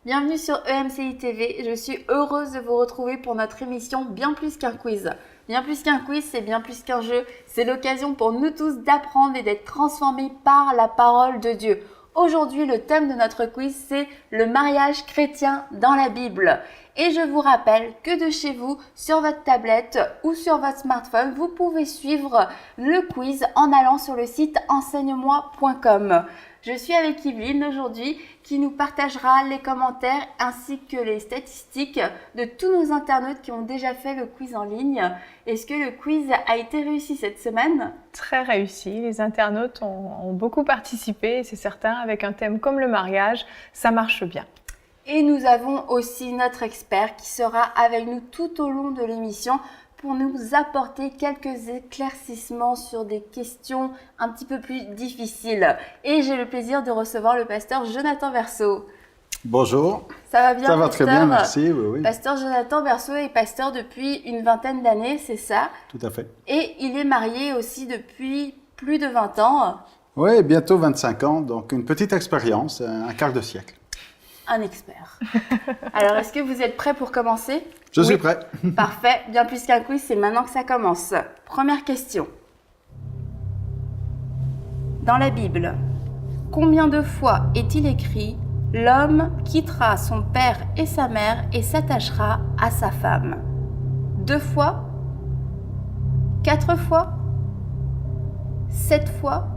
Bienvenue sur EMCI TV, je suis heureuse de vous retrouver pour notre émission Bien plus qu'un quiz. Bien plus qu'un quiz, c'est bien plus qu'un jeu, c'est l'occasion pour nous tous d'apprendre et d'être transformés par la parole de Dieu. Aujourd'hui, le thème de notre quiz, c'est le mariage chrétien dans la Bible. Et je vous rappelle que de chez vous, sur votre tablette ou sur votre smartphone, vous pouvez suivre le quiz en allant sur le site enseigne-moi.com. Je suis avec Yveline aujourd'hui qui nous partagera les commentaires ainsi que les statistiques de tous nos internautes qui ont déjà fait le quiz en ligne. Est-ce que le quiz a été réussi cette semaine ? Très réussi, les internautes ont beaucoup participé, c'est certain, avec un thème comme le mariage, ça marche bien. Et nous avons aussi notre expert qui sera avec nous tout au long de l'émission pour nous apporter quelques éclaircissements sur des questions un petit peu plus difficiles. Et j'ai le plaisir de recevoir le pasteur Jonathan Verseau. Bonjour. Ça va bien, ça va pasteur? Très bien, merci. Oui. Pasteur Jonathan Verseau est pasteur depuis une vingtaine d'années, c'est ça? Tout à fait. Et il est marié aussi depuis plus de 20 ans. Oui, bientôt 25 ans, donc une petite expérience, un quart de siècle. Un expert. Alors, est-ce que vous êtes prêts pour commencer ? Je suis prêt. Parfait. Bien plus qu'un quiz, c'est maintenant que ça commence. Première question. Dans la Bible, combien de fois est-il écrit « L'homme quittera son père et sa mère et s'attachera à sa femme » ? 2 fois ? 4 fois ? 7 fois ?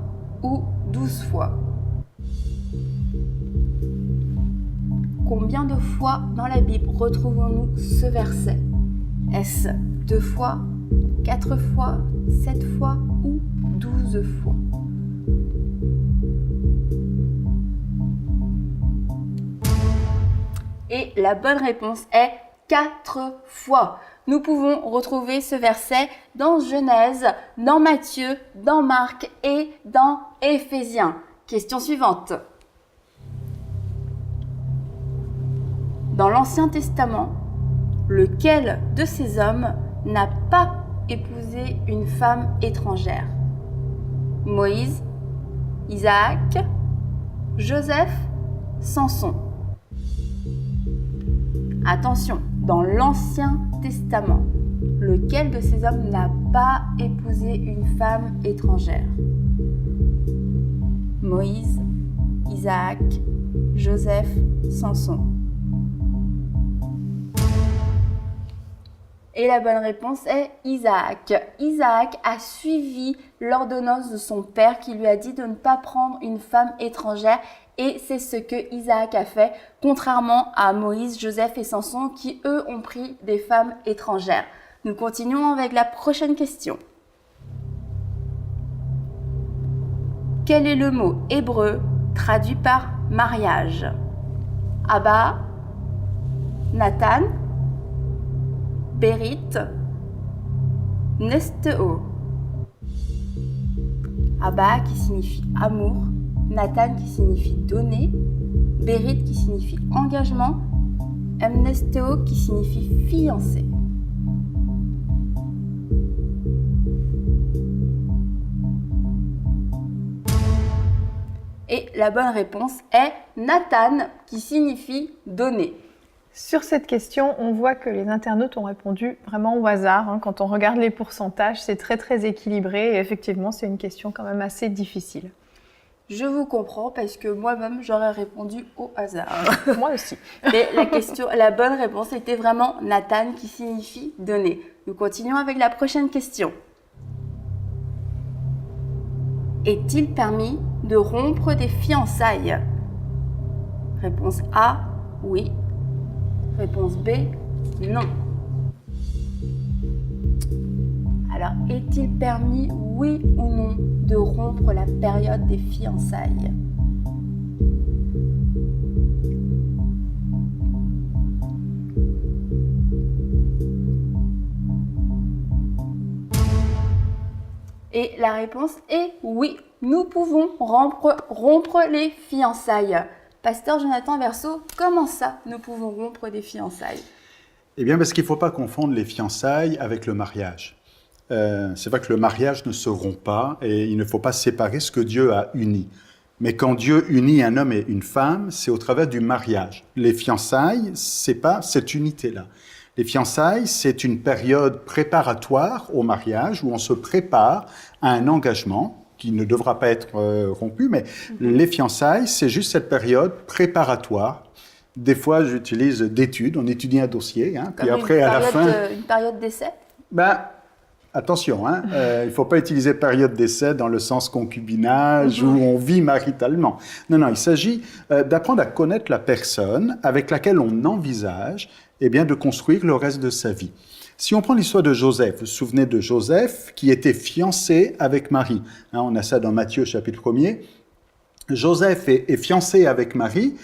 Ou 12 fois ? Combien de fois dans la Bible retrouvons-nous ce verset ? Est-ce 2 fois, 4 fois, 7 fois ou 12 fois ? Et la bonne réponse est 4 fois. Nous pouvons retrouver ce verset dans Genèse, dans Matthieu, dans Marc et dans Éphésiens. Question suivante. Dans l'Ancien Testament, lequel de ces hommes n'a pas épousé une femme étrangère ? Moïse, Isaac, Joseph, Samson. Attention, dans l'Ancien Testament, lequel de ces hommes n'a pas épousé une femme étrangère ? Moïse, Isaac, Joseph, Samson. Et la bonne réponse est Isaac. Isaac a suivi l'ordonnance de son père qui lui a dit de ne pas prendre une femme étrangère. Et c'est ce que Isaac a fait, contrairement à Moïse, Joseph et Samson qui, eux, ont pris des femmes étrangères. Nous continuons avec la prochaine question. Quel est le mot hébreu traduit par mariage ? Abba, Nathan, Bérit, Nesteo. Abba qui signifie amour, Nathan qui signifie donner, Bérit qui signifie engagement, Nesteo qui signifie fiancé. Et la bonne réponse est Nathan qui signifie donner. Sur cette question, on voit que les internautes ont répondu vraiment au hasard. Quand on regarde les pourcentages, c'est très équilibré et effectivement, c'est une question quand même assez difficile. Je vous comprends parce que moi-même, j'aurais répondu au hasard. Moi aussi. Mais la bonne réponse était vraiment Nathan qui signifie donner. Nous continuons avec la prochaine question. Est-il permis de rompre des fiançailles ? Réponse A, oui. Réponse B, non. Alors, est-il permis, oui ou non, de rompre la période des fiançailles ? Et la réponse est oui. Nous pouvons rompre les fiançailles. Pasteur Jonathan Verseau, comment ça, nous pouvons rompre des fiançailles ? Eh bien, parce qu'il ne faut pas confondre les fiançailles avec le mariage. C'est vrai que le mariage ne se rompt pas et il ne faut pas séparer ce que Dieu a uni. Mais quand Dieu unit un homme et une femme, c'est au travers du mariage. Les fiançailles, c'est pas cette unité-là. Les fiançailles, c'est une période préparatoire au mariage où on se prépare à un engagement qui ne devra pas être rompu, mais les fiançailles, c'est juste cette période préparatoire. Des fois, j'utilise d'études, on étudie un dossier, hein, puis après, à la fin... Une période d'essai? Ben, attention, hein, il ne faut pas utiliser période d'essai dans le sens concubinage où on vit maritalement. Non, il s'agit d'apprendre à connaître la personne avec laquelle on envisage de construire le reste de sa vie. Si on prend l'histoire de Joseph, vous vous souvenez de Joseph qui était fiancé avec Marie. Hein, on a ça dans Matthieu chapitre 1er. Joseph est fiancé avec Marie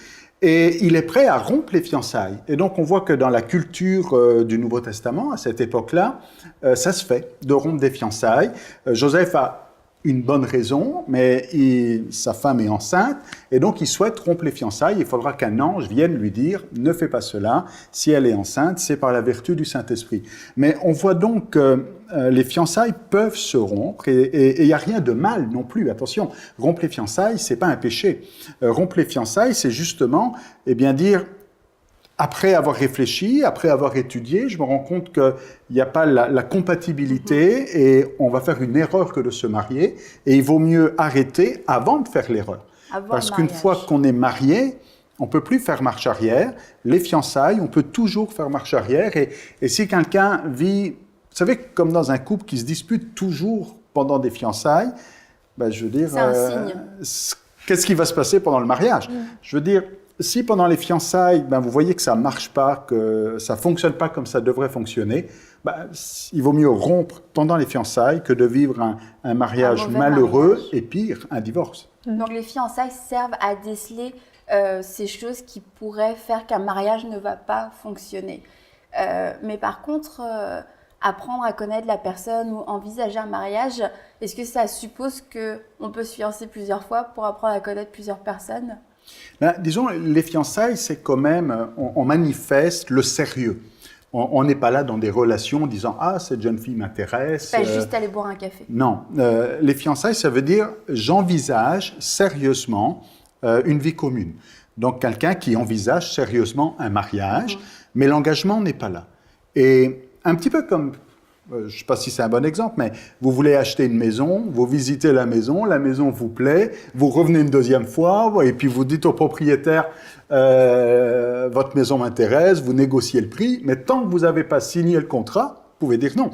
et il est prêt à rompre les fiançailles. Et donc on voit que dans la culture du Nouveau Testament, à cette époque-là, ça se fait de rompre des fiançailles. Joseph a une bonne raison, mais sa femme est enceinte, et donc il souhaite rompre les fiançailles. Il faudra qu'un ange vienne lui dire « Ne fais pas cela, si elle est enceinte, c'est par la vertu du Saint-Esprit ». Mais on voit donc que les fiançailles peuvent se rompre, et il n'y a rien de mal non plus, attention. Rompre les fiançailles, ce n'est pas un péché. Rompre les fiançailles, c'est justement dire... Après avoir réfléchi, après avoir étudié, je me rends compte qu'il n'y a pas la compatibilité et on va faire une erreur que de se marier. Et il vaut mieux arrêter avant de faire l'erreur. Parce qu'une fois qu'on est marié, on ne peut plus faire marche arrière. Les fiançailles, on peut toujours faire marche arrière. Et si quelqu'un vit, vous savez, comme dans un couple qui se dispute toujours pendant des fiançailles, je veux dire... C'est un signe. Qu'est-ce qui va se passer pendant le mariage? Je veux dire... Si pendant les fiançailles, vous voyez que ça ne marche pas, que ça ne fonctionne pas comme ça devrait fonctionner, il vaut mieux rompre pendant les fiançailles que de vivre un mariage malheureux et pire, un divorce. Donc les fiançailles servent à déceler ces choses qui pourraient faire qu'un mariage ne va pas fonctionner. Mais par contre, apprendre à connaître la personne ou envisager un mariage, est-ce que ça suppose qu'on peut se fiancer plusieurs fois pour apprendre à connaître plusieurs personnes ? Disons, les fiançailles, c'est quand même, on manifeste le sérieux. On n'est pas là dans des relations en disant « Ah, cette jeune fille m'intéresse. » Pas juste aller boire un café. Non. Les fiançailles, ça veut dire « J'envisage sérieusement une vie commune ». Donc, quelqu'un qui envisage sérieusement un mariage, mais l'engagement n'est pas là. Et un petit peu comme... je ne sais pas si c'est un bon exemple, mais vous voulez acheter une maison, vous visitez la maison vous plaît, vous revenez une deuxième fois, et puis vous dites au propriétaire votre maison m'intéresse, vous négociez le prix, mais tant que vous n'avez pas signé le contrat, vous pouvez dire non.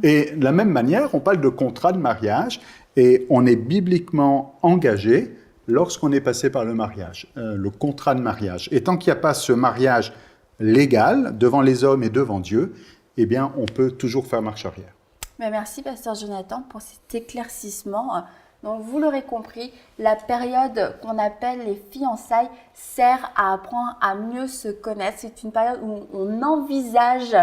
Et de la même manière, on parle de contrat de mariage, et on est bibliquement engagé lorsqu'on est passé par le mariage, le contrat de mariage. Et tant qu'il n'y a pas ce mariage légal devant les hommes et devant Dieu, on peut toujours faire marche arrière. Mais merci, Pasteur Jonathan, pour cet éclaircissement. Donc, vous l'aurez compris, la période qu'on appelle les fiançailles sert à apprendre à mieux se connaître. C'est une période où on envisage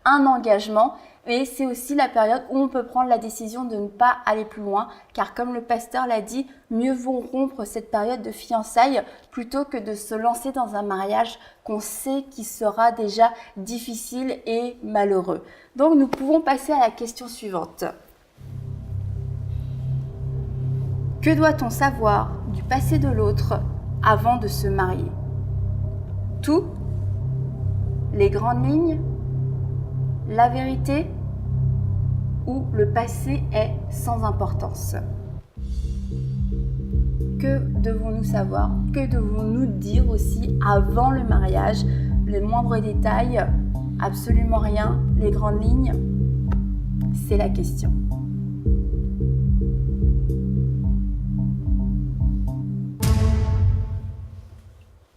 un engagement, mais c'est aussi la période où on peut prendre la décision de ne pas aller plus loin, car comme le pasteur l'a dit, mieux vaut rompre cette période de fiançailles plutôt que de se lancer dans un mariage qu'on sait qui sera déjà difficile et malheureux. Donc nous pouvons passer à la question suivante. Que doit-on savoir du passé de l'autre avant de se marier? Tout? Les grandes lignes? La vérité? Ou le passé est sans importance? Que devons-nous savoir? Que devons-nous dire aussi avant le mariage? Les moindres détails? Absolument rien? Les grandes lignes? C'est la question.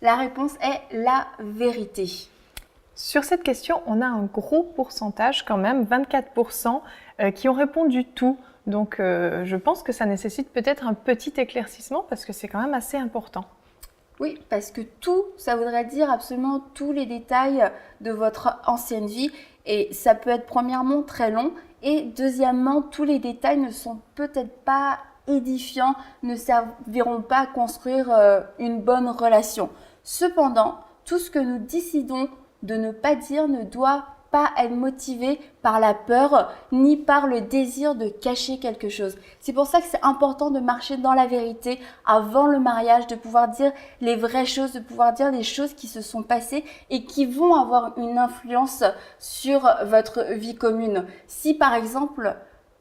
La réponse est la vérité. Sur cette question, on a un gros pourcentage quand même, 24%, qui ont répondu tout. Donc je pense que ça nécessite peut-être un petit éclaircissement parce que c'est quand même assez important. Oui, parce que tout, ça voudrait dire absolument tous les détails de votre ancienne vie. Et ça peut être premièrement très long. Et deuxièmement, tous les détails ne sont peut-être pas édifiants, ne serviront pas à construire une bonne relation. Cependant, tout ce que nous décidons de ne pas dire ne doit pas être motivé par la peur ni par le désir de cacher quelque chose. C'est pour ça que c'est important de marcher dans la vérité avant le mariage, de pouvoir dire les vraies choses, de pouvoir dire les choses qui se sont passées et qui vont avoir une influence sur votre vie commune. Si par exemple,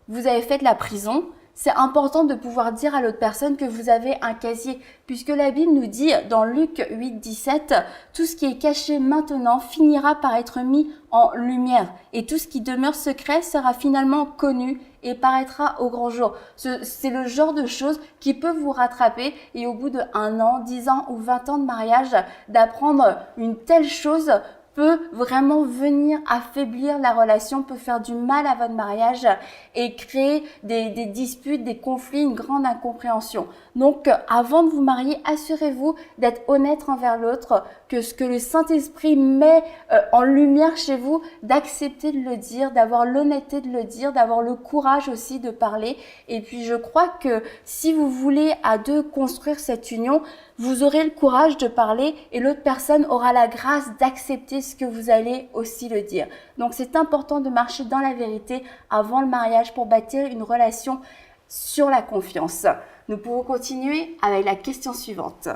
vous avez fait de la prison, c'est important de pouvoir dire à l'autre personne que vous avez un casier, puisque la Bible nous dit dans Luc 8, 17, « Tout ce qui est caché maintenant finira par être mis en lumière, et tout ce qui demeure secret sera finalement connu et paraîtra au grand jour. » C'est le genre de choses qui peut vous rattraper et au bout de 1 an, 10 ans ou 20 ans de mariage, d'apprendre une telle chose peut vraiment venir affaiblir la relation, peut faire du mal à votre mariage et créer des disputes, des conflits, une grande incompréhension. Donc, avant de vous marier, assurez-vous d'être honnête envers l'autre, que ce que le Saint-Esprit met en lumière chez vous, d'accepter de le dire, d'avoir l'honnêteté de le dire, d'avoir le courage aussi de parler. Et puis, je crois que si vous voulez à deux construire cette union, vous aurez le courage de parler et l'autre personne aura la grâce d'accepter ce que vous allez aussi le dire. Donc, c'est important de marcher dans la vérité avant le mariage pour bâtir une relation sur la confiance. Nous pouvons continuer avec la question suivante.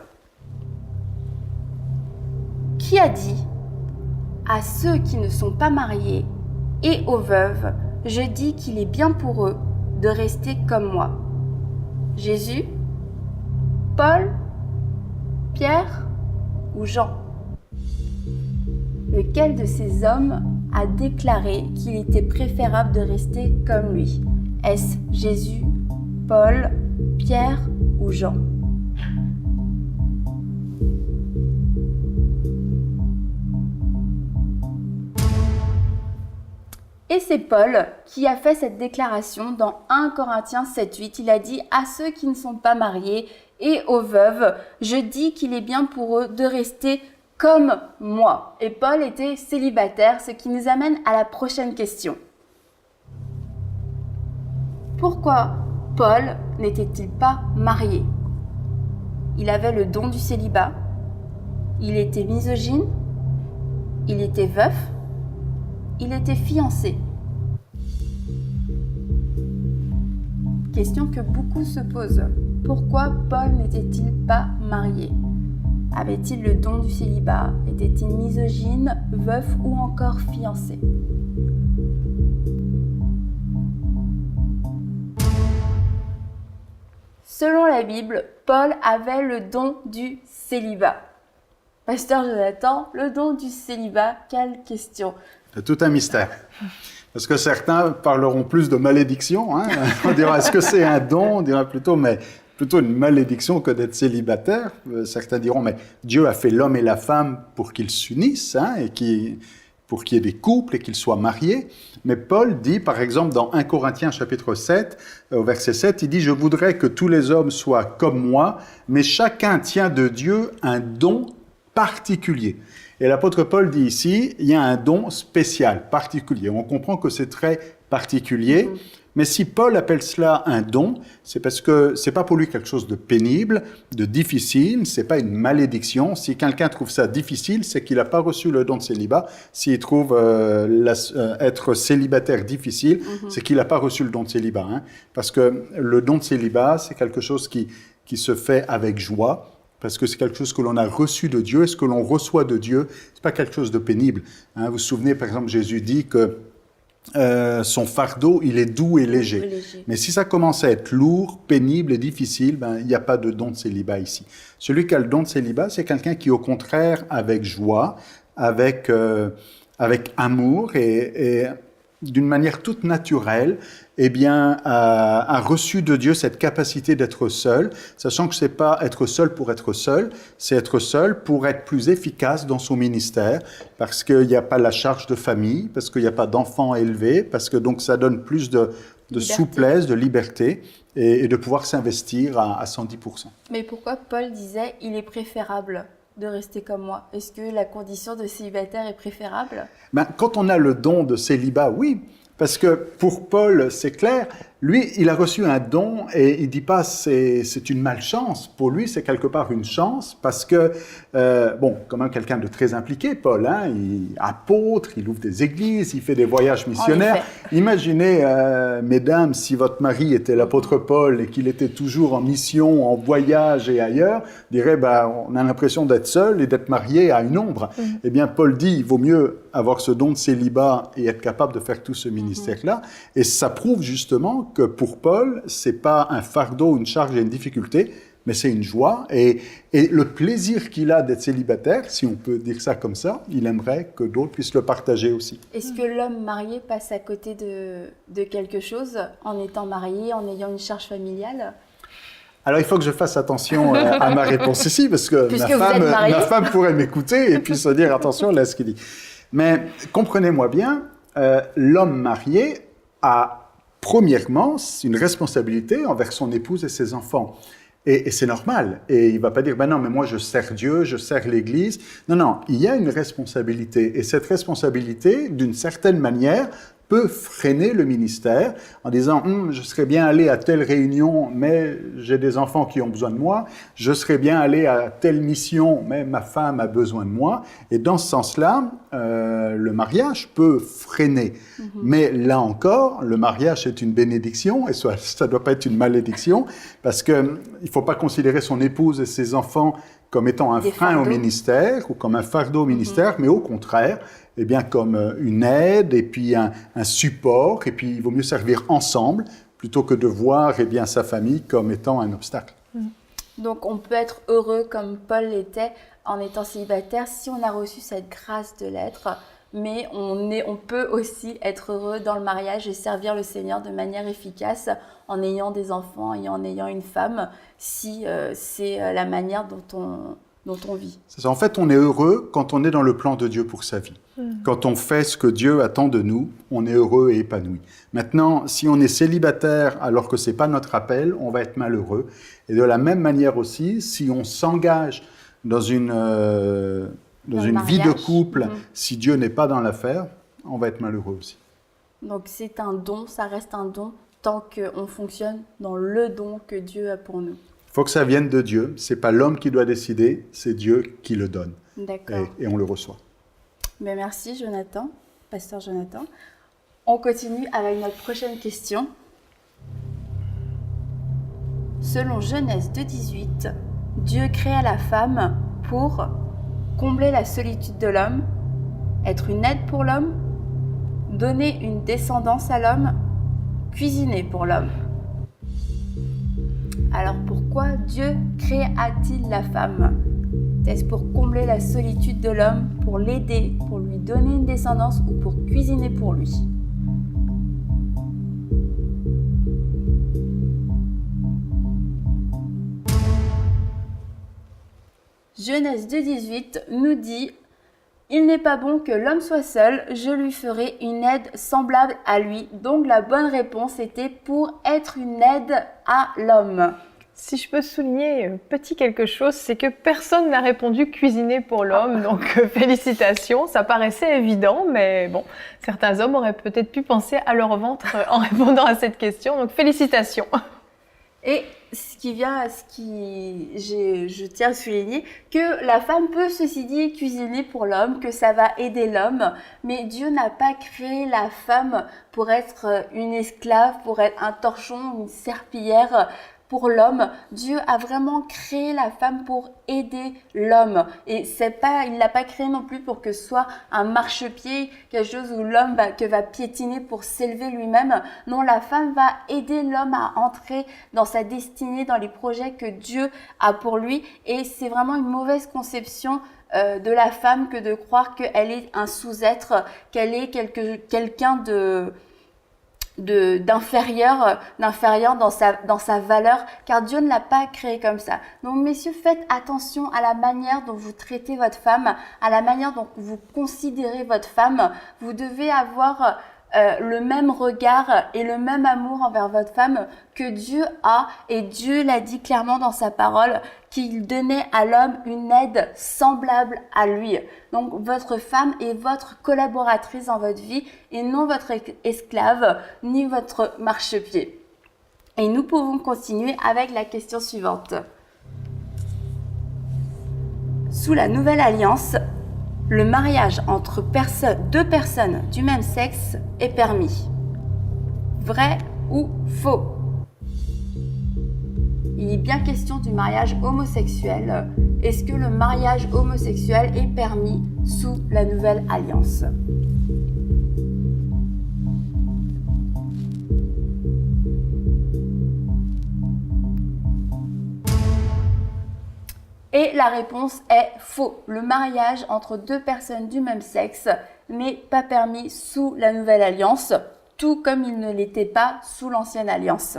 Qui a dit à ceux qui ne sont pas mariés et aux veuves, je dis qu'il est bien pour eux de rester comme moi? Jésus, Paul, Pierre ou Jean? Lequel de ces hommes a déclaré qu'il était préférable de rester comme lui? Est-ce Jésus, Paul, Pierre ou Jean? Et c'est Paul qui a fait cette déclaration dans 1 Corinthiens 7-8. Il a dit « À ceux qui ne sont pas mariés et aux veuves, je dis qu'il est bien pour eux de rester comme moi. » Et Paul était célibataire, ce qui nous amène à la prochaine question. Pourquoi Paul n'était-il pas marié? Il avait le don du célibat, il était misogyne, il était veuf, il était fiancé. Question que beaucoup se posent. Pourquoi Paul n'était-il pas marié? Avait-il le don du célibat? Était-il misogyne, veuf ou encore fiancé? Selon la Bible, Paul avait le don du célibat. Pasteur Jonathan, le don du célibat, quelle question? C'est tout un mystère. Parce que certains parleront plus de malédiction. Hein. On dira, est-ce que c'est un don? On dira plutôt une malédiction que d'être célibataire. Certains diront, mais Dieu a fait l'homme et la femme pour qu'ils s'unissent, hein, et pour qu'il y ait des couples et qu'ils soient mariés. Mais Paul dit, par exemple, dans 1 Corinthiens chapitre 7, au verset 7, il dit « Je voudrais que tous les hommes soient comme moi, mais chacun tient de Dieu un don particulier. » Et l'apôtre Paul dit ici, il y a un don spécial, particulier. On comprend que c'est très particulier. Mais si Paul appelle cela un don, c'est parce que c'est pas pour lui quelque chose de pénible, de difficile, c'est pas une malédiction. Si quelqu'un trouve ça difficile, c'est qu'il n'a pas reçu le don de célibat. S'il trouve être célibataire difficile, c'est qu'il n'a pas reçu le don de célibat. Hein. Parce que le don de célibat, c'est quelque chose qui se fait avec joie, parce que c'est quelque chose que l'on a reçu de Dieu, et ce que l'on reçoit de Dieu, c'est pas quelque chose de pénible. Hein. Vous vous souvenez, par exemple, Jésus dit que son fardeau, il est doux et léger. Mais si ça commence à être lourd, pénible et difficile, il n'y a pas de don de célibat ici. Celui qui a le don de célibat, c'est quelqu'un qui, au contraire, avec joie, avec amour et d'une manière toute naturelle, a reçu de Dieu cette capacité d'être seul, sachant que c'est pas être seul pour être seul, c'est être seul pour être plus efficace dans son ministère, parce qu'il n'y a pas la charge de famille, parce qu'il n'y a pas d'enfants élevés, parce que donc ça donne plus de souplesse, de liberté, et de pouvoir s'investir à 110%. Mais pourquoi Paul disait « il est préférable » de rester comme moi? Est-ce que la condition de célibataire est préférable? Quand on a le don de célibat, oui. Parce que pour Paul, c'est clair, Lui, il a reçu un don et il dit pas c'est une malchance. Pour lui, c'est quelque part une chance parce que, quand même quelqu'un de très impliqué, Paul, hein, il est apôtre, il ouvre des églises, il fait des voyages missionnaires. Imaginez, mesdames, si votre mari était l'apôtre Paul et qu'il était toujours en mission, en voyage et ailleurs, dirait, on a l'impression d'être seul et d'être marié à une ombre. Eh bien, Paul dit, il vaut mieux avoir ce don de célibat et être capable de faire tout ce ministère-là. Et ça prouve justement que pour Paul, c'est pas un fardeau, une charge et une difficulté, mais c'est une joie. Et le plaisir qu'il a d'être célibataire, si on peut dire ça comme ça, il aimerait que d'autres puissent le partager aussi. Est-ce que l'homme marié passe à côté de quelque chose en étant marié, en ayant une charge familiale ? Alors, il faut que je fasse attention à ma réponse ici, parce que ma femme pourrait m'écouter et puis se dire, attention, là, ce qu'il dit. Mais comprenez-moi bien, l'homme marié a, premièrement, une responsabilité envers son épouse et ses enfants. Et c'est normal. Et il ne va pas dire, non, mais moi, je sers Dieu, je sers l'Église. Non, il y a une responsabilité. Et cette responsabilité, d'une certaine manière, peut freiner le ministère en disant je serais bien allé à telle réunion, mais j'ai des enfants qui ont besoin de moi. Je serais bien allé à telle mission, mais ma femme a besoin de moi. Et dans ce sens-là, le mariage peut freiner. Mais là encore, le mariage est une bénédiction et ça ne doit pas être une malédiction parce qu'il ne faut pas considérer son épouse et ses enfants comme étant un frein au ministère ou comme un fardeau au ministère, mais au contraire, eh bien, comme une aide et puis un support, et puis il vaut mieux servir ensemble plutôt que de voir eh bien, sa famille comme étant un obstacle. Donc on peut être heureux comme Paul l'était en étant célibataire si on a reçu cette grâce de l'être, mais on peut aussi être heureux dans le mariage et servir le Seigneur de manière efficace en ayant des enfants et en ayant une femme, si c'est la manière dont on vit. C'est ça. En fait, on est heureux quand on est dans le plan de Dieu pour sa vie. Quand on fait ce que Dieu attend de nous, on est heureux et épanoui. Maintenant, si on est célibataire alors que ce n'est pas notre appel, on va être malheureux. Et de la même manière aussi, si on s'engage dans une vie de couple, si Dieu n'est pas dans l'affaire, on va être malheureux aussi. Donc c'est un don, ça reste un don tant qu'on fonctionne dans le don que Dieu a pour nous. Il faut que ça vienne de Dieu. Ce n'est pas l'homme qui doit décider, c'est Dieu qui le donne. D'accord. Et on le reçoit. Mais merci Jonathan, pasteur Jonathan. On continue avec notre prochaine question. Selon Genèse 2,18, Dieu créa la femme pour combler la solitude de l'homme, être une aide pour l'homme, donner une descendance à l'homme, cuisiner pour l'homme. Alors pourquoi Dieu créa-t-il la femme ? Est-ce pour combler la solitude de l'homme, pour l'aider, pour lui donner une descendance ou pour cuisiner pour lui ? Genèse 2,18 nous dit « Il n'est pas bon que l'homme soit seul, je lui ferai une aide semblable à lui. » Donc la bonne réponse était pour être une aide à l'homme. Si je peux souligner petit quelque chose, c'est que personne n'a répondu cuisiner pour l'homme, donc félicitations, ça paraissait évident, mais bon, certains hommes auraient peut-être pu penser à leur ventre en répondant à cette question, donc félicitations. Et je tiens à souligner que la femme peut, ceci dit, cuisiner pour l'homme, que ça va aider l'homme, mais Dieu n'a pas créé la femme pour être une esclave, pour être un torchon, une serpillière pour l'homme. Dieu a vraiment créé la femme pour aider l'homme. Et il l'a pas créé non plus pour que ce soit un marchepied, quelque chose où l'homme va piétiner pour s'élever lui-même. Non, la femme va aider l'homme à entrer dans sa destinée, dans les projets que Dieu a pour lui. Et c'est vraiment une mauvaise conception de la femme que de croire qu'elle est un sous-être, qu'elle est quelqu'un d'inférieur dans sa valeur, car Dieu ne l'a pas créé comme ça. Donc messieurs, faites attention à la manière dont vous traitez votre femme, à la manière dont vous considérez votre femme. Vous devez avoir le même regard et le même amour envers votre femme que Dieu a, et Dieu l'a dit clairement dans sa parole qu'il donnait à l'homme une aide semblable à lui. Donc votre femme est votre collaboratrice dans votre vie et non votre esclave ni votre marchepied. Et nous pouvons continuer avec la question suivante. Sous la nouvelle alliance, le mariage entre deux personnes du même sexe est permis. Vrai ou faux? Il est bien question du mariage homosexuel. Est-ce que le mariage homosexuel est permis sous la nouvelle alliance? Et la réponse est faux. Le mariage entre deux personnes du même sexe n'est pas permis sous la nouvelle alliance, tout comme il ne l'était pas sous l'ancienne alliance.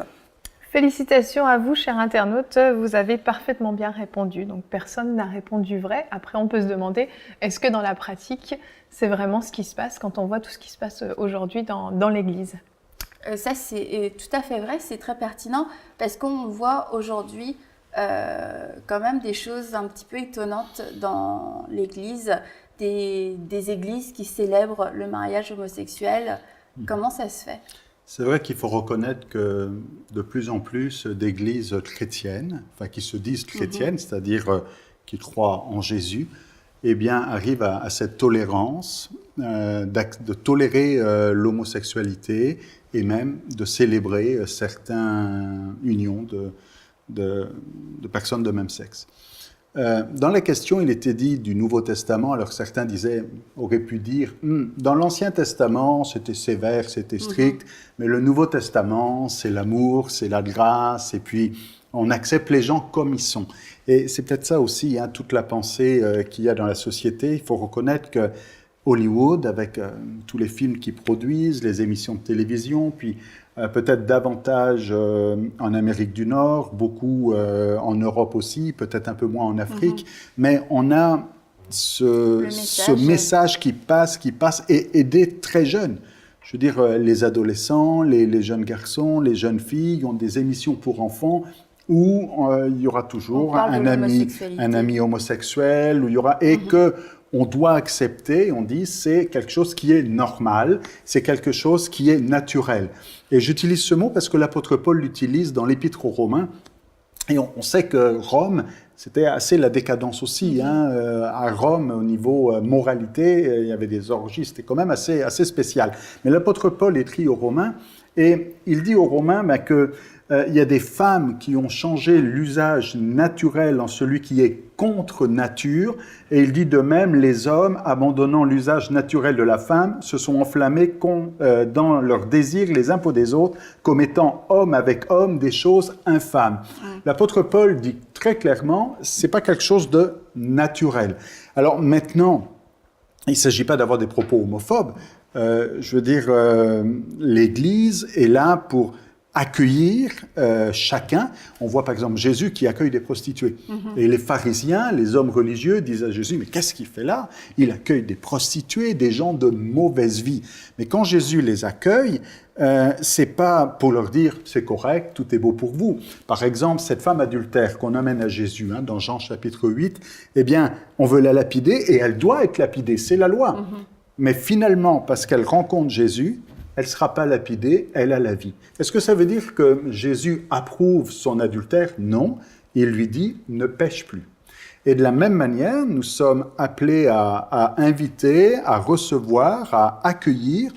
Félicitations à vous, chers internautes, vous avez parfaitement bien répondu. Donc personne n'a répondu vrai. Après, on peut se demander, est-ce que dans la pratique, c'est vraiment ce qui se passe quand on voit tout ce qui se passe aujourd'hui dans l'Église? Ça, c'est tout à fait vrai, c'est très pertinent, parce qu'on voit aujourd'hui quand même des choses un petit peu étonnantes dans l'Église, des églises qui célèbrent le mariage homosexuel. Comment ça se fait? C'est vrai qu'il faut reconnaître que de plus en plus d'églises chrétiennes, enfin qui se disent chrétiennes, c'est-à-dire qui croient en Jésus, eh bien arrivent à cette tolérance, de tolérer l'homosexualité et même de célébrer certaines unions de personnes de même sexe. Dans la question, il était dit du Nouveau Testament, alors certains auraient pu dire, dans l'Ancien Testament, c'était sévère, c'était strict, mais le Nouveau Testament, c'est l'amour, c'est la grâce, et puis on accepte les gens comme ils sont. Et c'est peut-être ça aussi, hein, toute la pensée qu'il y a dans la société. Il faut reconnaître que Hollywood, avec tous les films qu'ils produisent, les émissions de télévision, puis peut-être davantage en Amérique du Nord, beaucoup en Europe aussi, peut-être un peu moins en Afrique, mais on a ce message qui passe, et dès très jeunes. Je veux dire, les adolescents, les jeunes garçons, les jeunes filles ont des émissions pour enfants où il y aura toujours un ami homosexuel, où il y aura, et que on doit accepter, on dit, c'est quelque chose qui est normal, c'est quelque chose qui est naturel. Et j'utilise ce mot parce que l'apôtre Paul l'utilise dans l'Épître aux Romains, et on sait que Rome, c'était assez la décadence aussi. À Rome, au niveau moralité, il y avait des orgies, c'était quand même assez spécial. Mais l'apôtre Paul écrit aux Romains, et il dit aux Romains que il y a des femmes qui ont changé l'usage naturel en celui qui est contre nature, et il dit de même, les hommes, abandonnant l'usage naturel de la femme, se sont enflammés dans leur désir les uns pour des autres, commettant homme avec homme des choses infâmes. L'apôtre Paul dit très clairement, c'est pas quelque chose de naturel. Alors maintenant, il ne s'agit pas d'avoir des propos homophobes, je veux dire, l'Église est là pour accueillir chacun. On voit par exemple Jésus qui accueille des prostituées. Et les pharisiens, les hommes religieux disent à Jésus, mais qu'est-ce qu'il fait là? Il accueille des prostituées, des gens de mauvaise vie. Mais quand Jésus les accueille, c'est pas pour leur dire c'est correct, tout est beau pour vous. Par exemple, cette femme adultère qu'on amène à Jésus dans Jean chapitre 8, eh bien, on veut la lapider et elle doit être lapidée, c'est la loi. Mais finalement, parce qu'elle rencontre Jésus, elle ne sera pas lapidée, elle a la vie. Est-ce que ça veut dire que Jésus approuve son adultère? Non. Il lui dit « ne pêche plus ». Et de la même manière, nous sommes appelés à inviter, à recevoir, à accueillir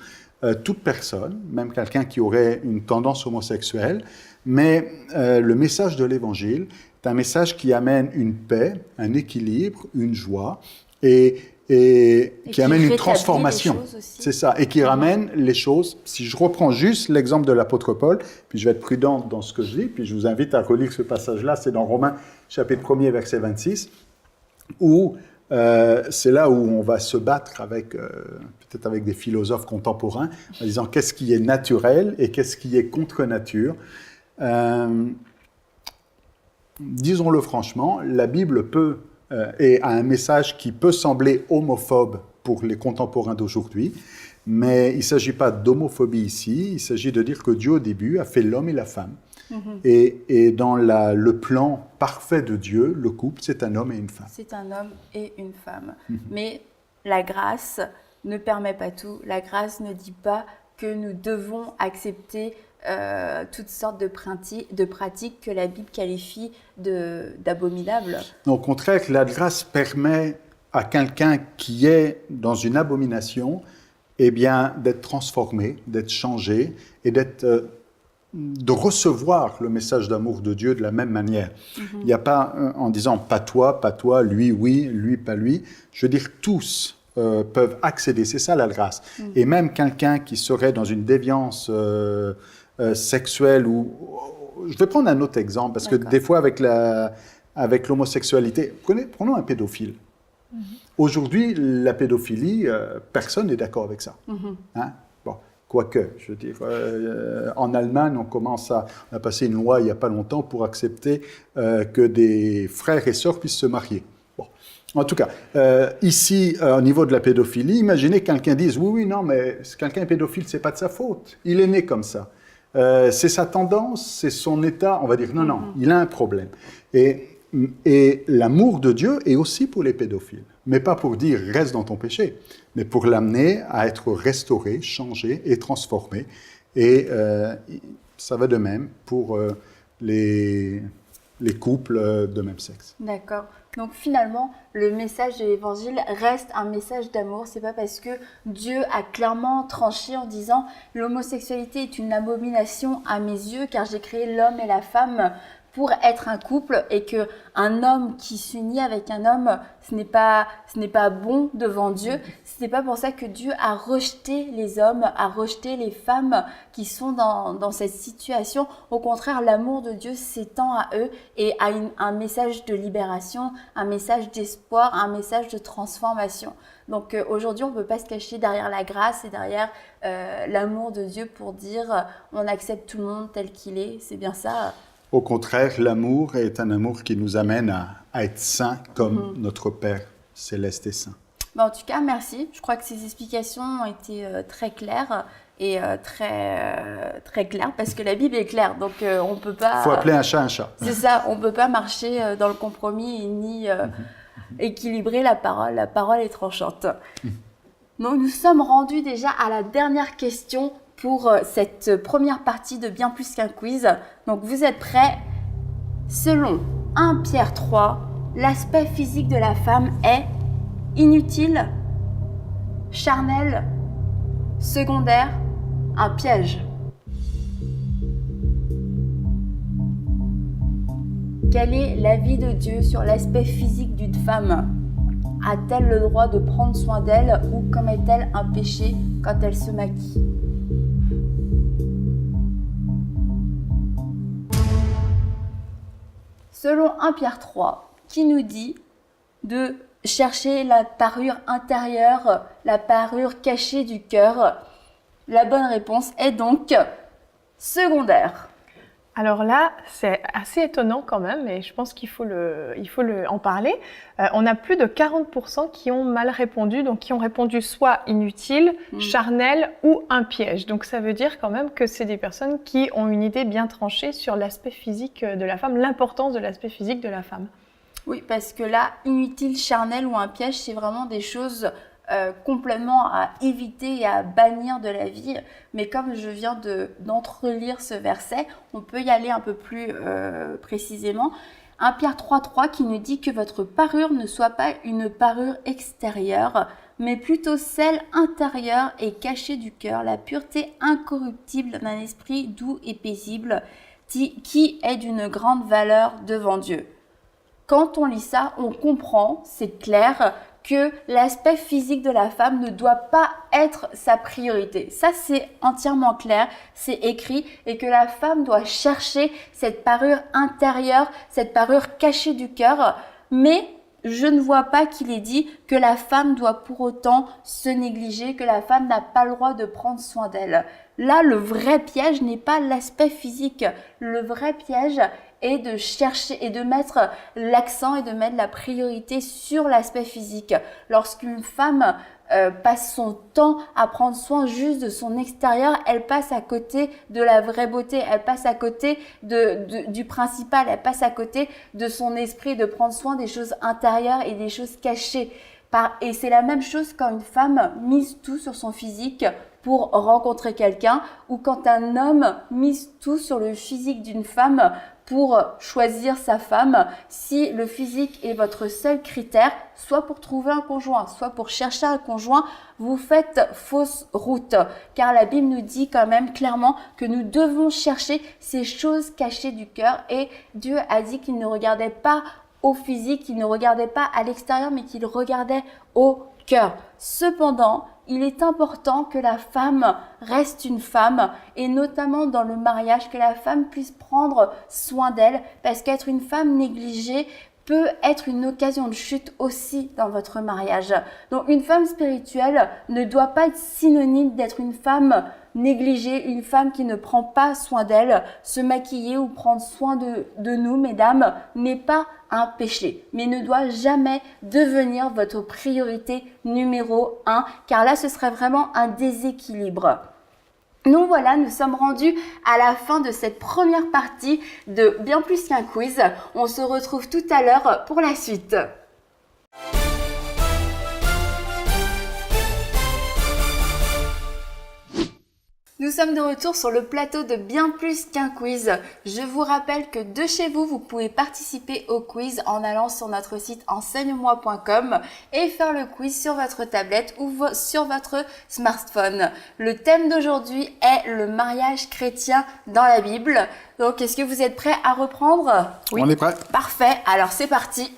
toute personne, même quelqu'un qui aurait une tendance homosexuelle. Mais le message de l'Évangile est un message qui amène une paix, un équilibre, une joie et qui amène une transformation. C'est ça, et qui ramène les choses. Si je reprends juste l'exemple de l'apôtre Paul, puis je vais être prudent dans ce que je dis, puis je vous invite à relire ce passage-là, c'est dans Romains chapitre 1er, verset 26, où c'est là où on va se battre avec, peut-être avec des philosophes contemporains, en disant qu'est-ce qui est naturel et qu'est-ce qui est contre nature. Disons-le franchement, la Bible peut et a un message qui peut sembler homophobe pour les contemporains d'aujourd'hui, mais il ne s'agit pas d'homophobie ici, il s'agit de dire que Dieu au début a fait l'homme et la femme. Et dans le plan parfait de Dieu, le couple, c'est un homme et une femme. C'est un homme et une femme. Mais la grâce ne permet pas tout. La grâce ne dit pas que nous devons accepter toutes sortes de pratiques que la Bible qualifie d'abominables. Au contraire, la grâce permet à quelqu'un qui est dans une abomination, eh bien, d'être transformé, d'être changé et de recevoir le message d'amour de Dieu de la même manière. Il n'y a pas en disant pas toi, lui, oui, lui, pas lui. Je veux dire, tous peuvent accéder, c'est ça la grâce. Et même quelqu'un qui serait dans une déviance sexuelle ou... Je vais prendre un autre exemple, parce que des fois avec l'homosexualité, prenons un pédophile. Aujourd'hui, la pédophilie, personne n'est d'accord avec ça. Hein? Bon, quoique, je veux dire, en Allemagne, on a passé une loi il n'y a pas longtemps pour accepter que des frères et sœurs puissent se marier. Bon. En tout cas, ici, au niveau de la pédophilie, imaginez que quelqu'un dise « Oui, non, mais quelqu'un est pédophile, ce n'est pas de sa faute. Il est né comme ça. C'est sa tendance, c'est son état. » On va dire « Non, il a un problème. » Et l'amour de Dieu est aussi pour les pédophiles. Mais pas pour dire « reste dans ton péché », mais pour l'amener à être restauré, changé et transformé. Et ça va de même pour les couples de même sexe. D'accord. Donc finalement, le message de l'Évangile reste un message d'amour. C'est pas parce que Dieu a clairement tranché en disant « l'homosexualité est une abomination à mes yeux car j'ai créé l'homme et la femme » pour être un couple et que un homme qui s'unit avec un homme, ce n'est pas bon devant Dieu. Ce n'est pas pour ça que Dieu a rejeté les hommes, a rejeté les femmes qui sont dans cette situation. Au contraire, l'amour de Dieu s'étend à eux et a un message de libération, un message d'espoir, un message de transformation. Donc aujourd'hui, on ne peut pas se cacher derrière la grâce et derrière l'amour de Dieu pour dire on accepte tout le monde tel qu'il est. C'est bien ça. Au contraire, l'amour est un amour qui nous amène à être saints comme notre Père céleste est saint. En tout cas, merci. Je crois que ces explications ont été très claires et très claires parce que la Bible est claire. Donc, on peut pas... Il faut appeler un chat un chat. C'est ça, on ne peut pas marcher dans le compromis ni équilibrer la parole. La parole est tranchante. Donc, nous sommes rendus déjà à la dernière question pour cette première partie de Bien plus qu'un quiz. Donc vous êtes prêts? Selon 1 Pierre 3, l'aspect physique de la femme est inutile, charnel, secondaire, un piège. Quel est l'avis de Dieu sur l'aspect physique d'une femme? A-t-elle le droit de prendre soin d'elle ou commet-elle un péché quand elle se maquille? Selon 1 Pierre 3, qui nous dit de chercher la parure intérieure, la parure cachée du cœur, la bonne réponse est donc secondaire. Alors là, c'est assez étonnant quand même, et je pense qu'il faut en parler. On a plus de 40% qui ont mal répondu, donc qui ont répondu soit inutile, charnel ou un piège. Donc ça veut dire quand même que c'est des personnes qui ont une idée bien tranchée sur l'aspect physique de la femme, l'importance de l'aspect physique de la femme. Oui, parce que là, inutile, charnel ou un piège, c'est vraiment des choses complètement à éviter et à bannir de la vie. Mais comme je viens d'entrelire ce verset, on peut y aller un peu plus précisément. 1 Pierre 3,3 qui nous dit que votre parure ne soit pas une parure extérieure, mais plutôt celle intérieure et cachée du cœur, la pureté incorruptible d'un esprit doux et paisible, qui est d'une grande valeur devant Dieu. Quand on lit ça, on comprend, c'est clair, que l'aspect physique de la femme ne doit pas être sa priorité. Ça, c'est entièrement clair, c'est écrit, et que la femme doit chercher cette parure intérieure, cette parure cachée du cœur, mais je ne vois pas qu'il est dit que la femme doit pour autant se négliger, que la femme n'a pas le droit de prendre soin d'elle. Là, le vrai piège n'est pas l'aspect physique. Le vrai piège est de chercher et de mettre l'accent et de mettre la priorité sur l'aspect physique. Lorsqu'une femme passe son temps à prendre soin juste de son extérieur, elle passe à côté de la vraie beauté, elle passe à côté du principal, elle passe à côté de son esprit, de prendre soin des choses intérieures et des choses cachées. Et c'est la même chose quand une femme mise tout sur son physique, pour rencontrer quelqu'un, ou quand un homme mise tout sur le physique d'une femme pour choisir sa femme, si le physique est votre seul critère, soit pour trouver un conjoint, soit pour chercher un conjoint, vous faites fausse route. Car la Bible nous dit quand même clairement que nous devons chercher ces choses cachées du cœur, et Dieu a dit qu'il ne regardait pas au physique, qu'il ne regardait pas à l'extérieur, mais qu'il regardait au cœur. Cependant, il est important que la femme reste une femme, et notamment dans le mariage, que la femme puisse prendre soin d'elle, parce qu'être une femme négligée peut être une occasion de chute aussi dans votre mariage. Donc une femme spirituelle ne doit pas être synonyme d'être une femme négligée, une femme qui ne prend pas soin d'elle. Se maquiller ou prendre soin de nous, mesdames, n'est pas un péché, mais ne doit jamais devenir votre priorité numéro 1, car là ce serait vraiment un déséquilibre. Donc voilà, nous sommes rendus à la fin de cette première partie de Bien plus qu'un quiz. On se retrouve tout à l'heure pour la suite. Nous sommes de retour sur le plateau de Bien plus qu'un quiz. Je vous rappelle que de chez vous, vous pouvez participer au quiz en allant sur notre site enseigne-moi.com et faire le quiz sur votre tablette ou sur votre smartphone. Le thème d'aujourd'hui est le mariage chrétien dans la Bible. Donc, est-ce que vous êtes prêts à reprendre? Oui. On est prêts. Parfait, alors c'est parti.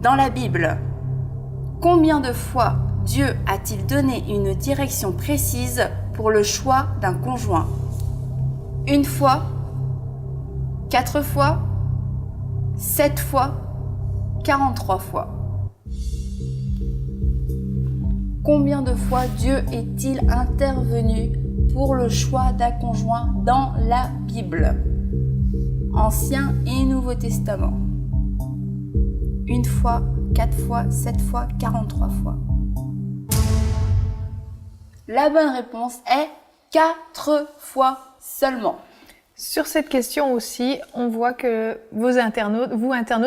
Dans la Bible, combien de fois Dieu a-t-il donné une direction précise pour le choix d'un conjoint? 1 fois, 4 fois, 7 fois, 43 fois. Combien de fois Dieu est-il intervenu pour le choix d'un conjoint dans la Bible? Ancien et Nouveau Testament. 1 fois, 4 fois, 7 fois, 43 fois. La bonne réponse est 4 fois seulement. Sur cette question aussi, on voit que vous internautes,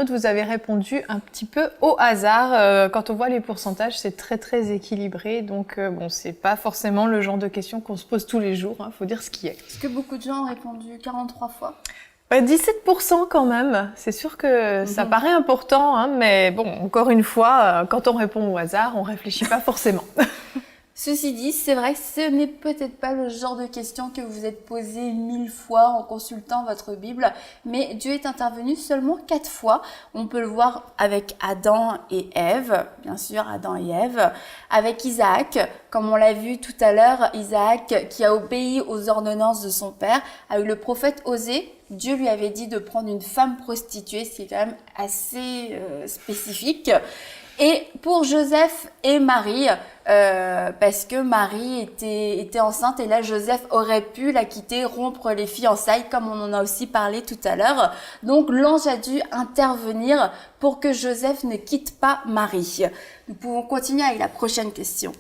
vous avez répondu un petit peu au hasard. Quand on voit les pourcentages, c'est très équilibré. Donc bon, c'est pas forcément le genre de question qu'on se pose tous les jours. Faut dire ce qui est. Est-ce que beaucoup de gens ont répondu 43 fois? 17% quand même. C'est sûr que ça paraît important, mais bon, encore une fois, quand on répond au hasard, on réfléchit pas forcément. Ceci dit, c'est vrai que ce n'est peut-être pas le genre de question que vous êtes posé 1000 fois en consultant votre Bible, mais Dieu est intervenu seulement 4 fois. On peut le voir avec Adam et Ève, bien sûr Adam et Ève, avec Isaac, comme on l'a vu tout à l'heure, Isaac qui a obéi aux ordonnances de son père, avec le prophète Osée. Dieu lui avait dit de prendre une femme prostituée, ce qui est quand même assez spécifique. Et pour Joseph et Marie, parce que Marie était enceinte et là Joseph aurait pu la quitter, rompre les fiançailles comme on en a aussi parlé tout à l'heure. Donc l'ange a dû intervenir pour que Joseph ne quitte pas Marie. Nous pouvons continuer avec la prochaine question.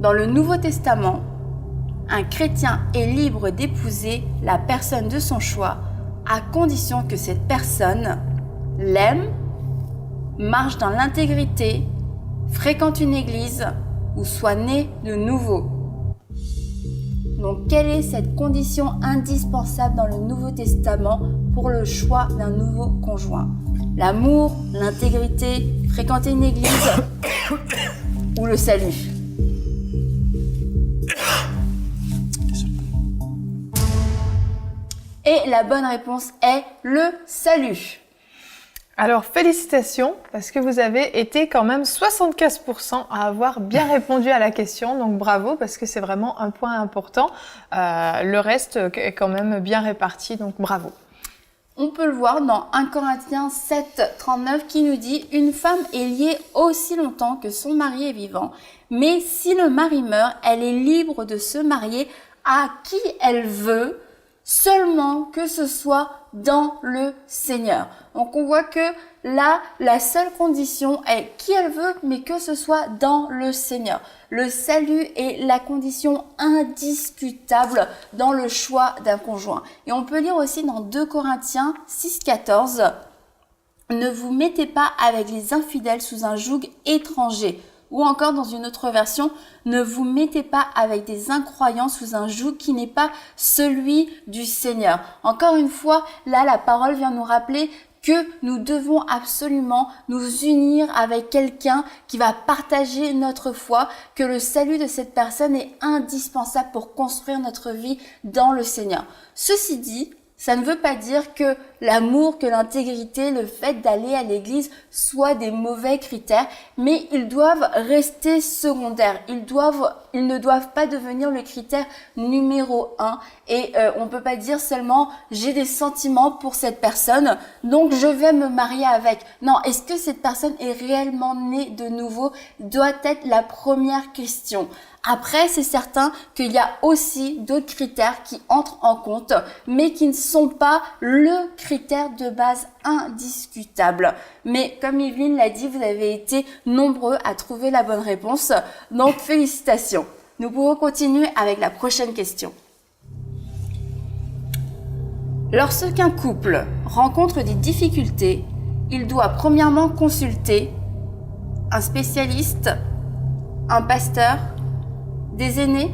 Dans le Nouveau Testament, un chrétien est libre d'épouser la personne de son choix à condition que cette personne l'aime, marche dans l'intégrité, fréquente une église ou soit né de nouveau. Donc, quelle est cette condition indispensable dans le Nouveau Testament pour le choix d'un nouveau conjoint? L'amour, l'intégrité, fréquenter une église ou le salut? Et la bonne réponse est le salut. Alors, félicitations, parce que vous avez été quand même 75% à avoir bien répondu à la question. Donc, bravo, parce que c'est vraiment un point important. Le reste est quand même bien réparti, donc bravo. On peut le voir dans 1 Corinthiens 7, 39 qui nous dit « Une femme est liée aussi longtemps que son mari est vivant. Mais si le mari meurt, elle est libre de se marier à qui elle veut, seulement que ce soit dans le Seigneur. » Donc on voit que là, la seule condition est qui elle veut, mais que ce soit dans le Seigneur. Le salut est la condition indiscutable dans le choix d'un conjoint. Et on peut lire aussi dans 2 Corinthiens 6, 14. Ne vous mettez pas avec les infidèles sous un joug étranger. Ou encore dans une autre version, ne vous mettez pas avec des incroyants sous un joug qui n'est pas celui du Seigneur. Encore une fois, là, la parole vient nous rappeler que nous devons absolument nous unir avec quelqu'un qui va partager notre foi, que le salut de cette personne est indispensable pour construire notre vie dans le Seigneur. Ceci dit, ça ne veut pas dire que l'amour, que l'intégrité, le fait d'aller à l'église soient des mauvais critères, mais ils doivent rester secondaires. Ils ne doivent pas devenir le critère numéro 1. Et on peut pas dire seulement j'ai des sentiments pour cette personne, donc je vais me marier avec. Non, est-ce que cette personne est réellement née de nouveau doit être la première question. Après, c'est certain qu'il y a aussi d'autres critères qui entrent en compte, mais qui ne sont pas le critère de base indiscutable. Mais comme Yveline l'a dit, vous avez été nombreux à trouver la bonne réponse, donc félicitations. Nous pouvons continuer avec la prochaine question. Lorsqu'un couple rencontre des difficultés, il doit premièrement consulter un spécialiste, un pasteur, des aînés,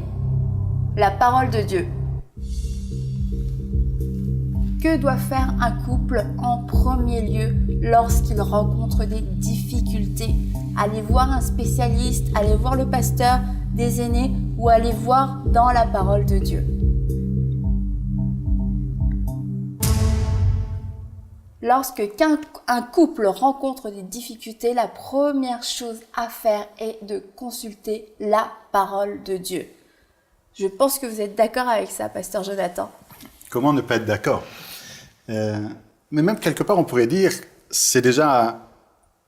la parole de Dieu. Que doit faire un couple en premier lieu lorsqu'il rencontre des difficultés? Aller voir un spécialiste, aller voir le pasteur, des aînés ou aller voir dans la parole de Dieu. Lorsqu'un couple rencontre des difficultés, la première chose à faire est de consulter la parole de Dieu. Je pense que vous êtes d'accord avec ça, pasteur Jonathan. Comment ne pas être d'accord? Mais même quelque part, on pourrait dire, c'est déjà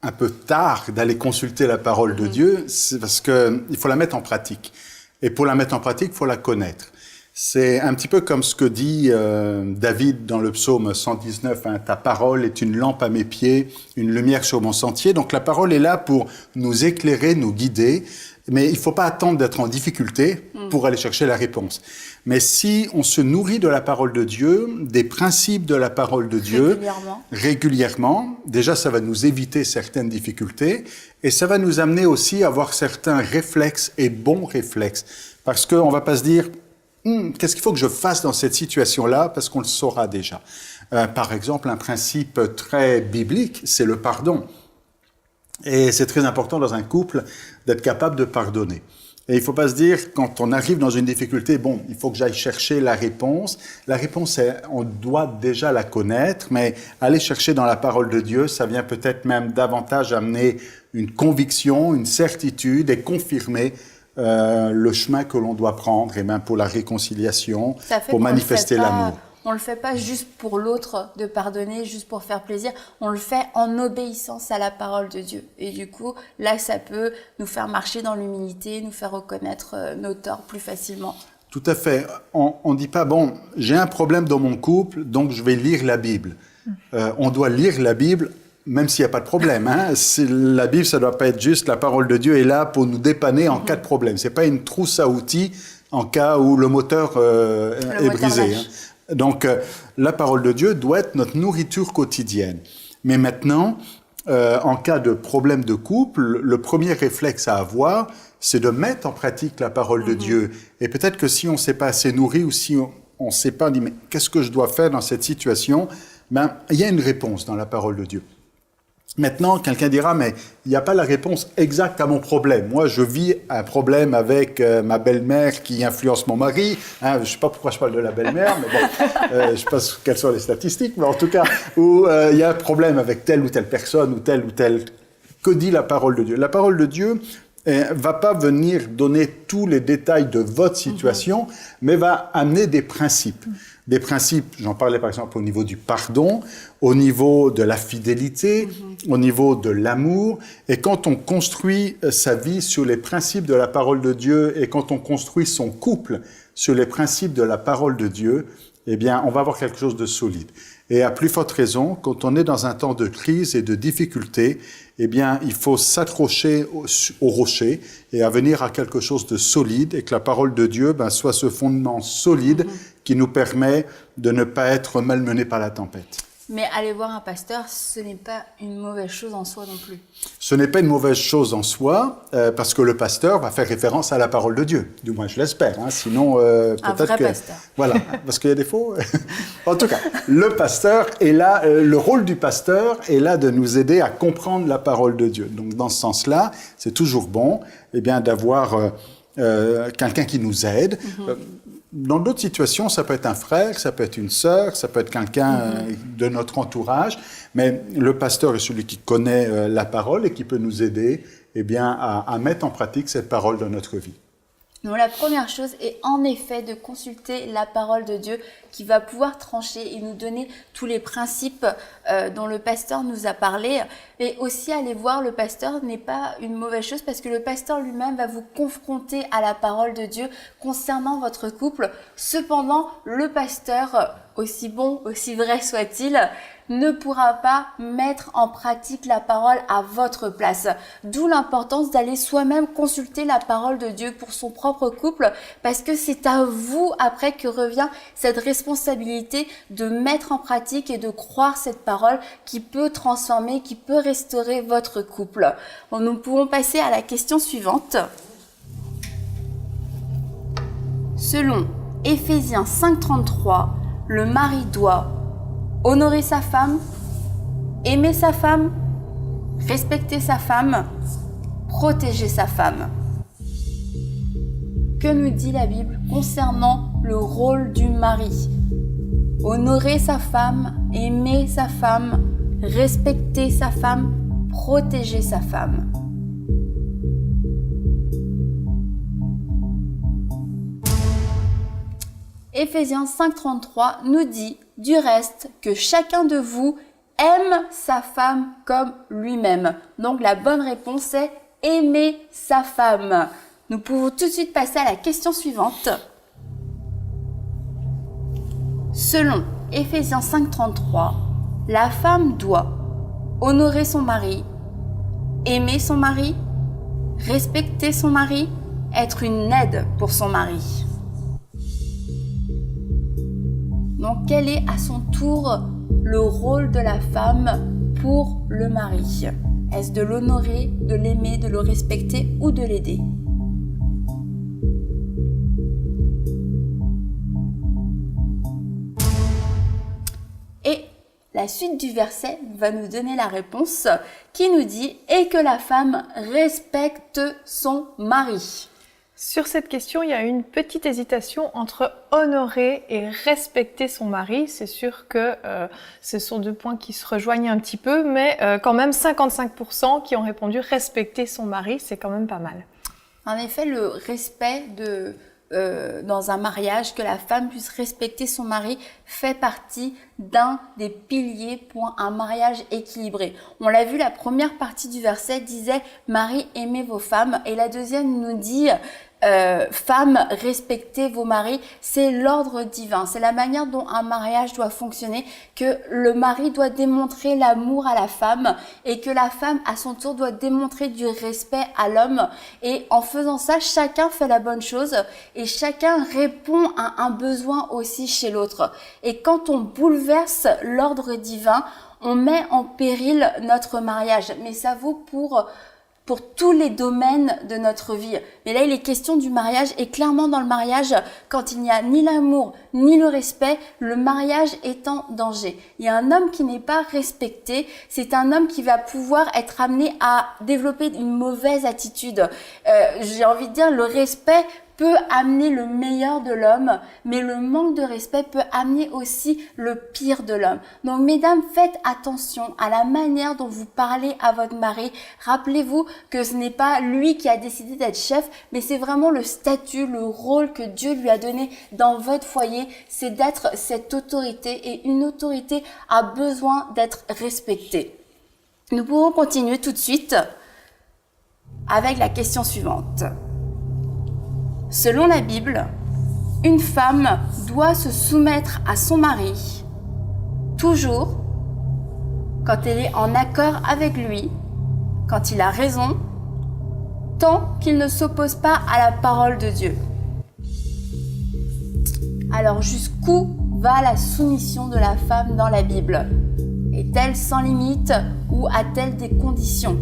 un peu tard d'aller consulter la parole de Dieu, c'est parce qu'il faut la mettre en pratique. Et pour la mettre en pratique, il faut la connaître. C'est un petit peu comme ce que dit David dans le psaume 119, hein, « Ta parole est une lampe à mes pieds, une lumière sur mon sentier ». Donc la parole est là pour nous éclairer, nous guider, mais il ne faut pas attendre d'être en difficulté pour aller chercher la réponse. Mais si on se nourrit de la parole de Dieu, des principes de la parole de Dieu, régulièrement, déjà ça va nous éviter certaines difficultés et ça va nous amener aussi à avoir certains réflexes et bons réflexes. Parce qu'on ne va pas se dire qu'est-ce qu'il faut que je fasse dans cette situation-là, parce qu'on le saura déjà. Par exemple, un principe très biblique, c'est le pardon. Et c'est très important dans un couple d'être capable de pardonner. Et il ne faut pas se dire, quand on arrive dans une difficulté, bon, il faut que j'aille chercher la réponse. La réponse, on doit déjà la connaître, mais aller chercher dans la parole de Dieu, ça vient peut-être même davantage amener une conviction, une certitude et confirmer le chemin que l'on doit prendre, et même pour la réconciliation, pour manifester l'amour. On ne le fait pas juste pour l'autre de pardonner, juste pour faire plaisir. On le fait en obéissance à la parole de Dieu. Et du coup, là, ça peut nous faire marcher dans l'humilité, nous faire reconnaître nos torts plus facilement. Tout à fait. On ne dit pas, bon, j'ai un problème dans mon couple, donc je vais lire la Bible. On doit lire la Bible même s'il n'y a pas de problème. Hein. La Bible, ça ne doit pas être juste la parole de Dieu est là pour nous dépanner en cas de problème. Ce n'est pas une trousse à outils en cas où le moteur est brisé. Hein. Donc, la parole de Dieu doit être notre nourriture quotidienne. Mais maintenant, en cas de problème de couple, le premier réflexe à avoir, c'est de mettre en pratique la parole de Dieu. Et peut-être que si on ne s'est pas assez nourri ou si on ne sait pas, on dit, mais qu'est-ce que je dois faire dans cette situation? Ben, il y a une réponse dans la parole de Dieu. Maintenant, quelqu'un dira, mais il n'y a pas la réponse exacte à mon problème. Moi, je vis un problème avec ma belle-mère qui influence mon mari. Hein, je ne sais pas pourquoi je parle de la belle-mère, mais bon, je ne sais pas quelles sont les statistiques, mais en tout cas, où il y a un problème avec telle ou telle personne ou telle. Que dit la parole de Dieu? La parole de Dieu ne va pas venir donner tous les détails de votre situation, mais va amener des principes. Des principes, j'en parlais par exemple au niveau du pardon, au niveau de la fidélité, au niveau de l'amour. Et quand on construit sa vie sur les principes de la parole de Dieu et quand on construit son couple sur les principes de la parole de Dieu, eh bien, on va avoir quelque chose de solide. Et à plus forte raison, quand on est dans un temps de crise et de difficulté, eh bien, il faut s'accrocher au rocher et à venir à quelque chose de solide et que la parole de Dieu soit ce fondement solide qui nous permet de ne pas être malmenés par la tempête. Mais aller voir un pasteur, ce n'est pas une mauvaise chose en soi non plus. Ce n'est pas une mauvaise chose en soi, parce que le pasteur va faire référence à la parole de Dieu. Du moins, je l'espère. Hein. Sinon, un peut-être vrai que... pasteur. Voilà, parce qu'il y a des faux. En tout cas, le pasteur est là, le rôle du pasteur est là de nous aider à comprendre la parole de Dieu. Donc, dans ce sens-là, c'est toujours bon d'avoir quelqu'un qui nous aide. Dans d'autres situations, ça peut être un frère, ça peut être une sœur, ça peut être quelqu'un de notre entourage, mais le pasteur est celui qui connaît la parole et qui peut nous aider à mettre en pratique cette parole dans notre vie. Donc la première chose est en effet de consulter la parole de Dieu qui va pouvoir trancher et nous donner tous les principes dont le pasteur nous a parlé. Et aussi aller voir le pasteur n'est pas une mauvaise chose parce que le pasteur lui-même va vous confronter à la parole de Dieu concernant votre couple. Cependant, le pasteur, aussi bon, aussi vrai soit-il, ne pourra pas mettre en pratique la parole à votre place. D'où l'importance d'aller soi-même consulter la parole de Dieu pour son propre couple, parce que c'est à vous après que revient cette responsabilité de mettre en pratique et de croire cette parole qui peut transformer, qui peut restaurer votre couple. Bon, nous pouvons passer à la question suivante. Selon Éphésiens 5:33, le mari doit honorer sa femme, aimer sa femme, respecter sa femme, protéger sa femme. Que nous dit la Bible concernant le rôle du mari? Honorer sa femme, aimer sa femme, respecter sa femme, protéger sa femme. Éphésiens 5:33 nous dit du reste que chacun de vous aime sa femme comme lui-même. Donc la bonne réponse est aimer sa femme. Nous pouvons tout de suite passer à la question suivante. Selon Éphésiens 5:33, la femme doit honorer son mari, aimer son mari, respecter son mari, être une aide pour son mari. Donc, quel est à son tour le rôle de la femme pour le mari? Est-ce de l'honorer, de l'aimer, de le respecter ou de l'aider? Et la suite du verset va nous donner la réponse qui nous dit « Et que la femme respecte son mari ». Sur cette question, il y a une petite hésitation entre honorer et respecter son mari. C'est sûr que ce sont deux points qui se rejoignent un petit peu, mais quand même 55% qui ont répondu respecter son mari, c'est quand même pas mal. En effet, le respect dans un mariage, que la femme puisse respecter son mari, fait partie d'un des piliers pour un mariage équilibré. On l'a vu, la première partie du verset disait « Maris, aimez vos femmes » et la deuxième nous dit « Femmes, respectez vos maris ». C'est l'ordre divin, c'est la manière dont un mariage doit fonctionner, que le mari doit démontrer l'amour à la femme et que la femme, à son tour, doit démontrer du respect à l'homme. Et en faisant ça, chacun fait la bonne chose et chacun répond à un besoin aussi chez l'autre. Et quand on bouleverse l'ordre divin, on met en péril notre mariage. Mais ça vaut pour tous les domaines de notre vie. Mais là, il est question du mariage et clairement dans le mariage, quand il n'y a ni l'amour ni le respect, le mariage est en danger. Il y a un homme qui n'est pas respecté, c'est un homme qui va pouvoir être amené à développer une mauvaise attitude. J'ai envie de dire, le respect peut amener le meilleur de l'homme, mais le manque de respect peut amener aussi le pire de l'homme. Donc, mesdames, faites attention à la manière dont vous parlez à votre mari. Rappelez-vous que ce n'est pas lui qui a décidé d'être chef, mais c'est vraiment le statut, le rôle que Dieu lui a donné dans votre foyer. C'est d'être cette autorité et une autorité a besoin d'être respectée. Nous pourrons continuer tout de suite avec la question suivante. Selon la Bible, une femme doit se soumettre à son mari, toujours quand elle est en accord avec lui, quand il a raison, tant qu'il ne s'oppose pas à la parole de Dieu. Alors, jusqu'où va la soumission de la femme dans la Bible? Est-elle sans limite ou a-t-elle des conditions ?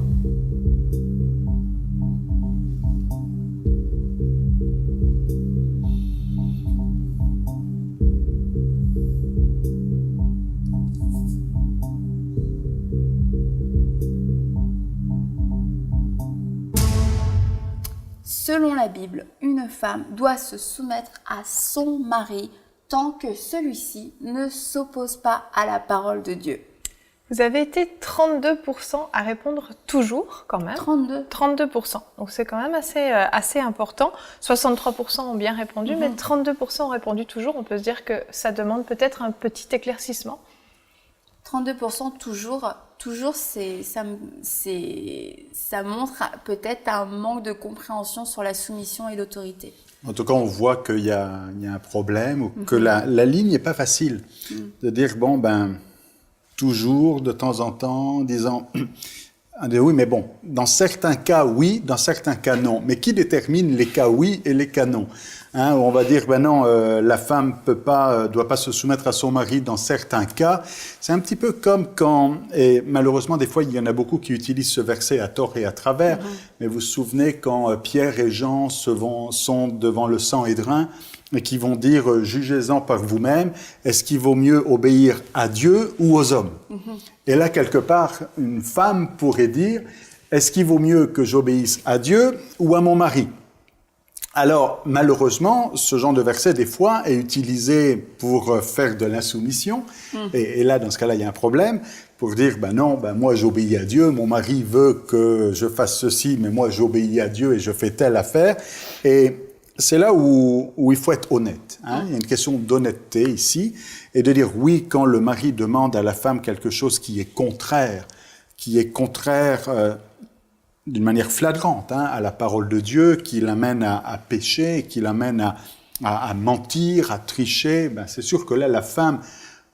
Selon la Bible, une femme doit se soumettre à son mari tant que celui-ci ne s'oppose pas à la parole de Dieu. Vous avez été 32% à répondre toujours quand même. 32%. Donc c'est quand même assez important. 63% ont bien répondu, mais 32% ont répondu toujours. On peut se dire que ça demande peut-être un petit éclaircissement. 32% toujours, ça montre peut-être un manque de compréhension sur la soumission et l'autorité. En tout cas, on voit qu'il y a un problème, ou que la ligne n'est pas facile. De dire, toujours, de temps en temps, disant, oui, mais bon, dans certains cas, oui, dans certains cas, non. Mais qui détermine les cas oui et les cas non ? On va dire, non, la femme doit pas se soumettre à son mari dans certains cas. C'est un petit peu comme quand, et malheureusement, des fois, il y en a beaucoup qui utilisent ce verset à tort et à travers, mais vous vous souvenez quand Pierre et Jean sont devant le sang Édrin, et qui vont dire, jugez-en par vous-même, est-ce qu'il vaut mieux obéir à Dieu ou aux hommes ? Et là, quelque part, une femme pourrait dire, est-ce qu'il vaut mieux que j'obéisse à Dieu ou à mon mari ? Alors, malheureusement, ce genre de verset, des fois, est utilisé pour faire de l'insoumission. Et là, dans ce cas-là, il y a un problème. Pour dire, moi, j'obéis à Dieu, mon mari veut que je fasse ceci, mais moi, j'obéis à Dieu et je fais telle affaire. Et c'est là où il faut être honnête. Il y a une question d'honnêteté ici, et de dire oui, quand le mari demande à la femme quelque chose qui est contraire d'une manière flagrante à la parole de Dieu, qui l'amène à pécher, qui l'amène à mentir, à tricher, c'est sûr que là, la femme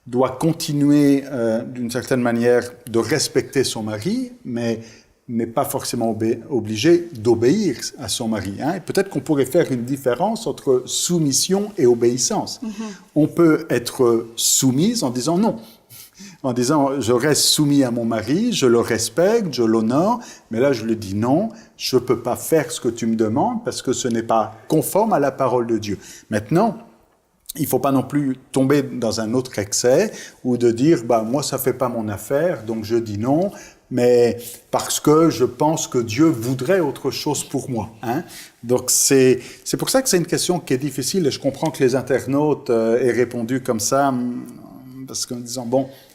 doit continuer d'une certaine manière de respecter son mari, mais n'est pas forcément obligée d'obéir à son mari. Et peut-être qu'on pourrait faire une différence entre soumission et obéissance. On peut être soumise en disant non. En disant, je reste soumis à mon mari, je le respecte, je l'honore, mais là je lui dis non, je ne peux pas faire ce que tu me demandes parce que ce n'est pas conforme à la parole de Dieu. Maintenant, il ne faut pas non plus tomber dans un autre excès ou de dire, moi ça ne fait pas mon affaire, donc je dis non, mais parce que je pense que Dieu voudrait autre chose pour moi. Donc c'est pour ça que c'est une question qui est difficile et je comprends que les internautes aient répondu comme ça, parce qu'en disant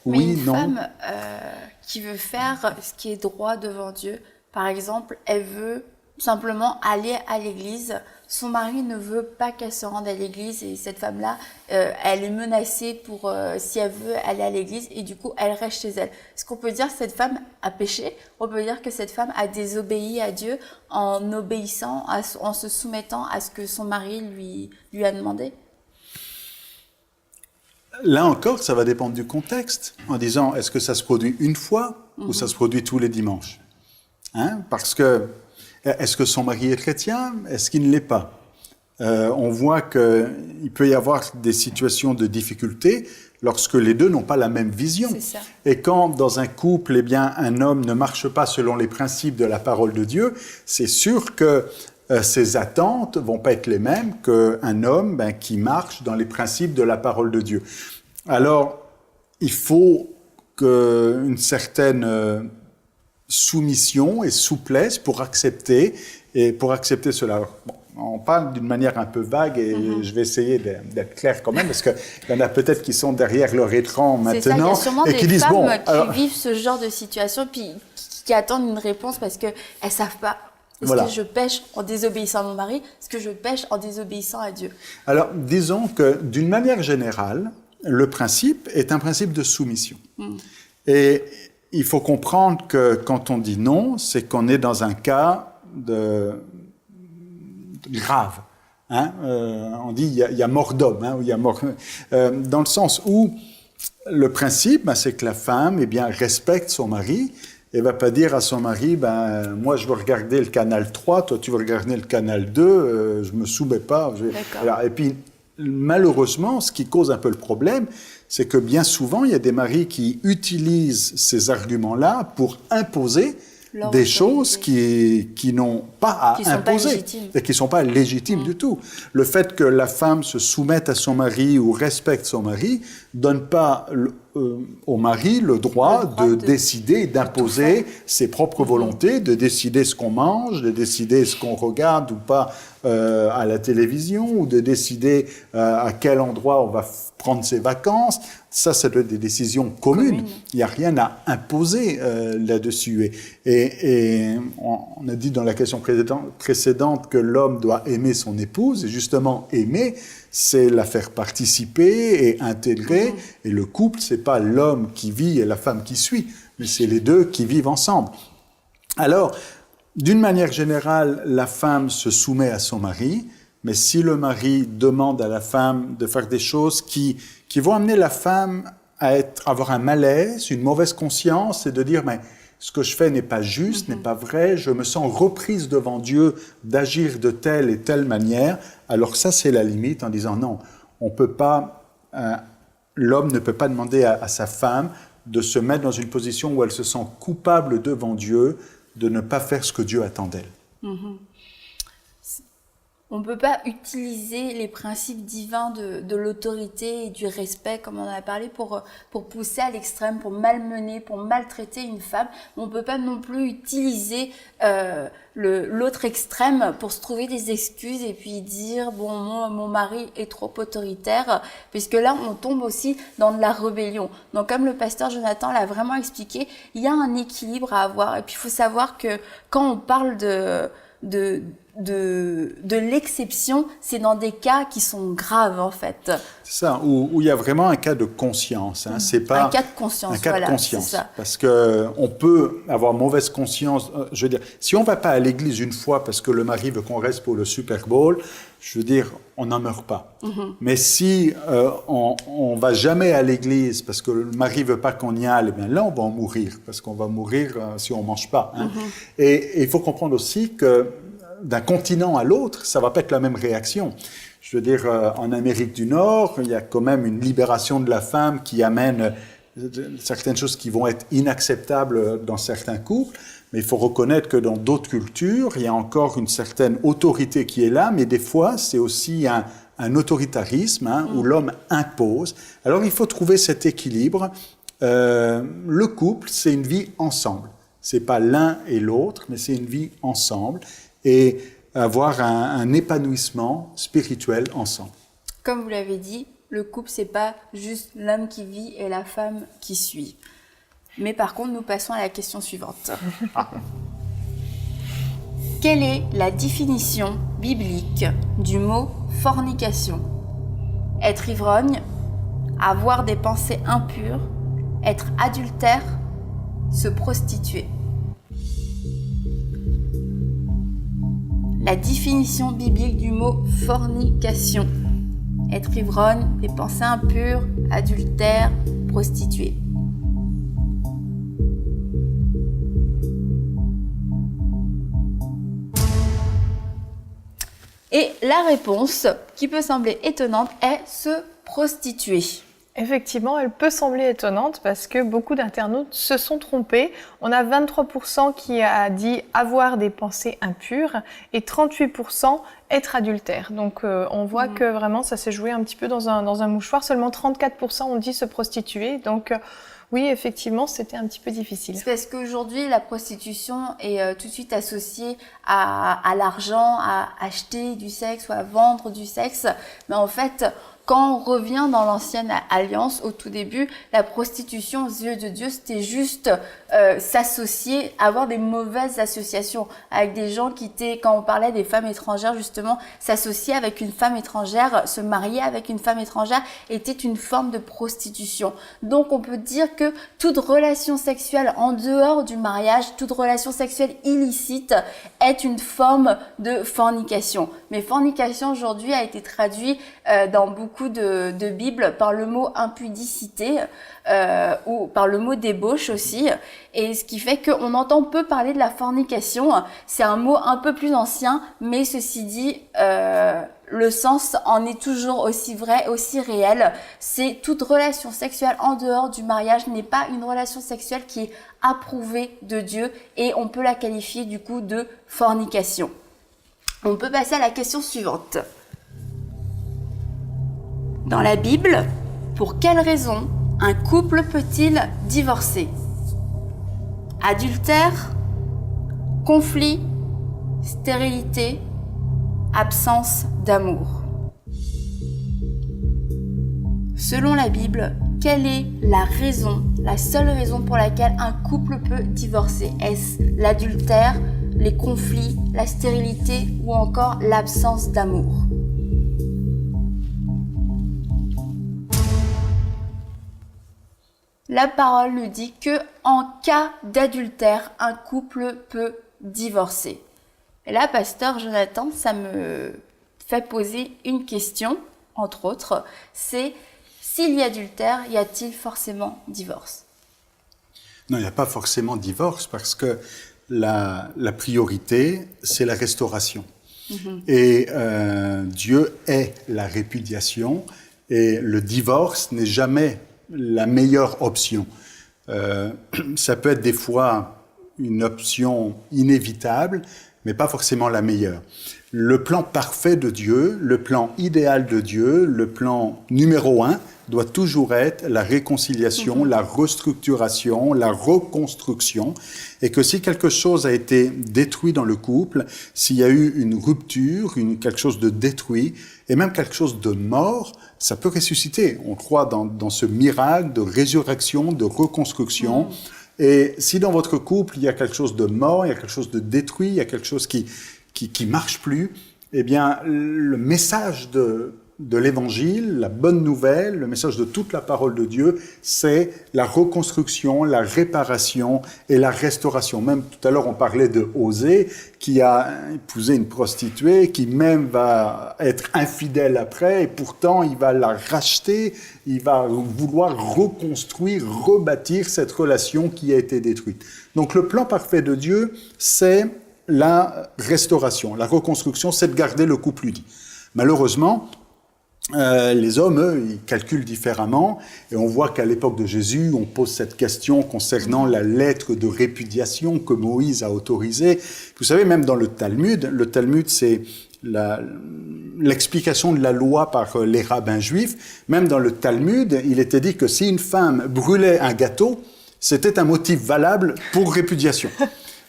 oui, non. Une femme qui veut faire ce qui est droit devant Dieu, par exemple, elle veut simplement aller à l'église. Son mari ne veut pas qu'elle se rende à l'église et cette femme-là, elle est menacée pour si elle veut aller à l'église et du coup, elle reste chez elle. Est-ce qu'on peut dire que cette femme a péché ? On peut dire que cette femme a désobéi à Dieu en obéissant, en se soumettant à ce que son mari lui a demandé ? Là encore, ça va dépendre du contexte, en disant, est-ce que ça se produit une fois ou ça se produit tous les dimanches ? Parce que, est-ce que son mari est chrétien ? Est-ce qu'il ne l'est pas ? On voit qu'il peut y avoir des situations de difficulté lorsque les deux n'ont pas la même vision. C'est ça. Et quand, dans un couple, un homme ne marche pas selon les principes de la parole de Dieu, c'est sûr que ses attentes vont pas être les mêmes qu'un homme qui marche dans les principes de la parole de Dieu. Alors, il faut une certaine soumission et souplesse pour accepter cela. On parle d'une manière un peu vague et je vais essayer d'être clair quand même parce qu'il y en a peut-être qui sont derrière leur écran maintenant il y a sûrement et qui des disent femmes qui vivent ce genre de situation puis qui attendent une réponse parce qu'elles ne savent pas. Est-ce que je pêche en désobéissant à mon mari ? Est-ce que je pêche en désobéissant à Dieu ? Alors, disons que d'une manière générale, le principe est un principe de soumission. Et il faut comprendre que quand on dit non, c'est qu'on est dans un cas grave. On dit il y a mort d'homme, dans le sens où le principe, c'est que la femme respecte son mari. Elle va pas dire à son mari, moi je veux regarder le canal 3, toi tu veux regarder le canal 2, je me soumets pas. Alors, et puis malheureusement, ce qui cause un peu le problème, c'est que bien souvent, il y a des maris qui utilisent ces arguments-là pour imposer des choses qui n'ont pas à imposer et qui ne sont pas légitimes du tout. Le fait que la femme se soumette à son mari ou respecte son mari donne pas au mari le droit de décider, d'imposer ses propres volontés, de décider ce qu'on mange, de décider ce qu'on regarde ou pas à la télévision, ou de décider à quel endroit on va prendre ses vacances. Ça doit être des décisions communes. Il n'y a rien à imposer là-dessus. Et on a dit dans la question précédente que l'homme doit aimer son épouse, et justement aimer, c'est la faire participer et intégrer. Et le couple, c'est pas l'homme qui vit et la femme qui suit, mais c'est les deux qui vivent ensemble. Alors, d'une manière générale, la femme se soumet à son mari, mais si le mari demande à la femme de faire des choses qui vont amener la femme à avoir un malaise, une mauvaise conscience, et de dire, mais ce que je fais n'est pas juste, n'est pas vrai, je me sens reprise devant Dieu d'agir de telle et telle manière, alors ça c'est la limite en disant non, on peut pas, l'homme ne peut pas demander à sa femme de se mettre dans une position où elle se sent coupable devant Dieu de ne pas faire ce que Dieu attend d'elle. On ne peut pas utiliser les principes divins de l'autorité et du respect, comme on en a parlé, pour pousser à l'extrême, pour malmener, pour maltraiter une femme. On ne peut pas non plus utiliser l'autre extrême pour se trouver des excuses et puis dire « bon, moi, mon mari est trop autoritaire », puisque là, on tombe aussi dans de la rébellion. Donc, comme le pasteur Jonathan l'a vraiment expliqué, il y a un équilibre à avoir. Et puis, il faut savoir que quand on parle de l'exception, c'est dans des cas qui sont graves en fait. C'est ça, où il y a vraiment un cas de conscience. Hein. C'est pas un cas de conscience, un cas voilà, de conscience. C'est ça. Parce qu'on peut avoir mauvaise conscience. Je veux dire, si on ne va pas à l'église une fois parce que le mari veut qu'on reste pour le Super Bowl, je veux dire, on n'en meurt pas. Mais si on ne va jamais à l'église parce que le mari ne veut pas qu'on y aille, eh bien là, on va en mourir. Parce qu'on va mourir si on ne mange pas. Hein. Et il faut comprendre aussi que d'un continent à l'autre, ça ne va pas être la même réaction. Je veux dire, en Amérique du Nord, il y a quand même une libération de la femme qui amène certaines choses qui vont être inacceptables dans certains couples, mais il faut reconnaître que dans d'autres cultures, il y a encore une certaine autorité qui est là, mais des fois, c'est aussi un autoritarisme hein, où l'homme impose. Alors, il faut trouver cet équilibre. Le couple, c'est une vie ensemble. Ce n'est pas l'un et l'autre, mais c'est une vie ensemble. Et avoir un épanouissement spirituel ensemble. Comme vous l'avez dit, le couple, c'est pas juste l'homme qui vit et la femme qui suit. Mais par contre, nous passons à la question suivante. Quelle est la définition biblique du mot fornication? Être ivrogne, avoir des pensées impures, être adultère, se prostituer. La définition biblique du mot fornication. Être ivrogne, des pensées impures, adultère, prostituée. Et la réponse, qui peut sembler étonnante, est se prostituer. Effectivement, elle peut sembler étonnante parce que beaucoup d'internautes se sont trompés. On a 23% qui a dit avoir des pensées impures et 38% être adultère. Donc on voit que vraiment ça s'est joué un petit peu dans un mouchoir. Seulement 34% ont dit se prostituer. Donc oui, effectivement, c'était un petit peu difficile. C'est parce qu'aujourd'hui, la prostitution est tout de suite associée à l'argent, à acheter du sexe ou à vendre du sexe. Mais en fait, quand on revient dans l'ancienne alliance, au tout début, la prostitution aux yeux de Dieu, c'était juste s'associer, avoir des mauvaises associations avec des gens qui étaient, quand on parlait des femmes étrangères, justement, s'associer avec une femme étrangère, se marier avec une femme étrangère était une forme de prostitution. Donc on peut dire que toute relation sexuelle en dehors du mariage, toute relation sexuelle illicite est une forme de fornication. Mais fornication aujourd'hui a été traduit dans beaucoup coup de Bible par le mot impudicité ou par le mot débauche aussi, et ce qui fait qu'on entend peu parler de la fornication. C'est un mot un peu plus ancien, mais ceci dit, le sens en est toujours aussi vrai, aussi réel. C'est toute relation sexuelle en dehors du mariage n'est pas une relation sexuelle qui est approuvée de Dieu, et on peut la qualifier du coup de fornication. On peut passer à la question suivante. Dans la Bible, pour quelle raison un couple peut-il divorcer? Adultère, conflit, stérilité, absence d'amour. Selon la Bible, quelle est la raison, la seule raison pour laquelle un couple peut divorcer? Est-ce l'adultère, les conflits, la stérilité ou encore l'absence d'amour? La parole nous dit que en cas d'adultère, un couple peut divorcer. Et là, pasteur Jonathan, ça me fait poser une question, entre autres, c'est s'il y a adultère, y a-t-il forcément divorce? Non, il n'y a pas forcément divorce parce que la priorité, c'est la restauration. Et Dieu est la répudiation et le divorce n'est jamais la meilleure option. Ça peut être des fois une option inévitable, mais pas forcément la meilleure. Le plan parfait de Dieu, le plan idéal de Dieu, le plan numéro 1 doit toujours être la réconciliation, la restructuration, la reconstruction, et que si quelque chose a été détruit dans le couple, s'il y a eu une rupture, quelque chose de détruit, et même quelque chose de mort, ça peut ressusciter. On croit dans ce miracle de résurrection, de reconstruction. Et si dans votre couple, il y a quelque chose de mort, il y a quelque chose de détruit, il y a quelque chose qui marche plus, eh bien, le message de l'Évangile, la bonne nouvelle, le message de toute la parole de Dieu, c'est la reconstruction, la réparation et la restauration. Même tout à l'heure, on parlait de Osée, qui a épousé une prostituée, qui même va être infidèle après, et pourtant, il va la racheter, il va vouloir reconstruire, rebâtir cette relation qui a été détruite. Donc, le plan parfait de Dieu, c'est la restauration, la reconstruction, c'est de garder le couple uni. Malheureusement, les hommes, eux, ils calculent différemment, et on voit qu'à l'époque de Jésus, on pose cette question concernant la lettre de répudiation que Moïse a autorisée. Vous savez, même dans le Talmud, c'est l'explication de la loi par les rabbins juifs. Même dans le Talmud, il était dit que si une femme brûlait un gâteau, c'était un motif valable pour répudiation.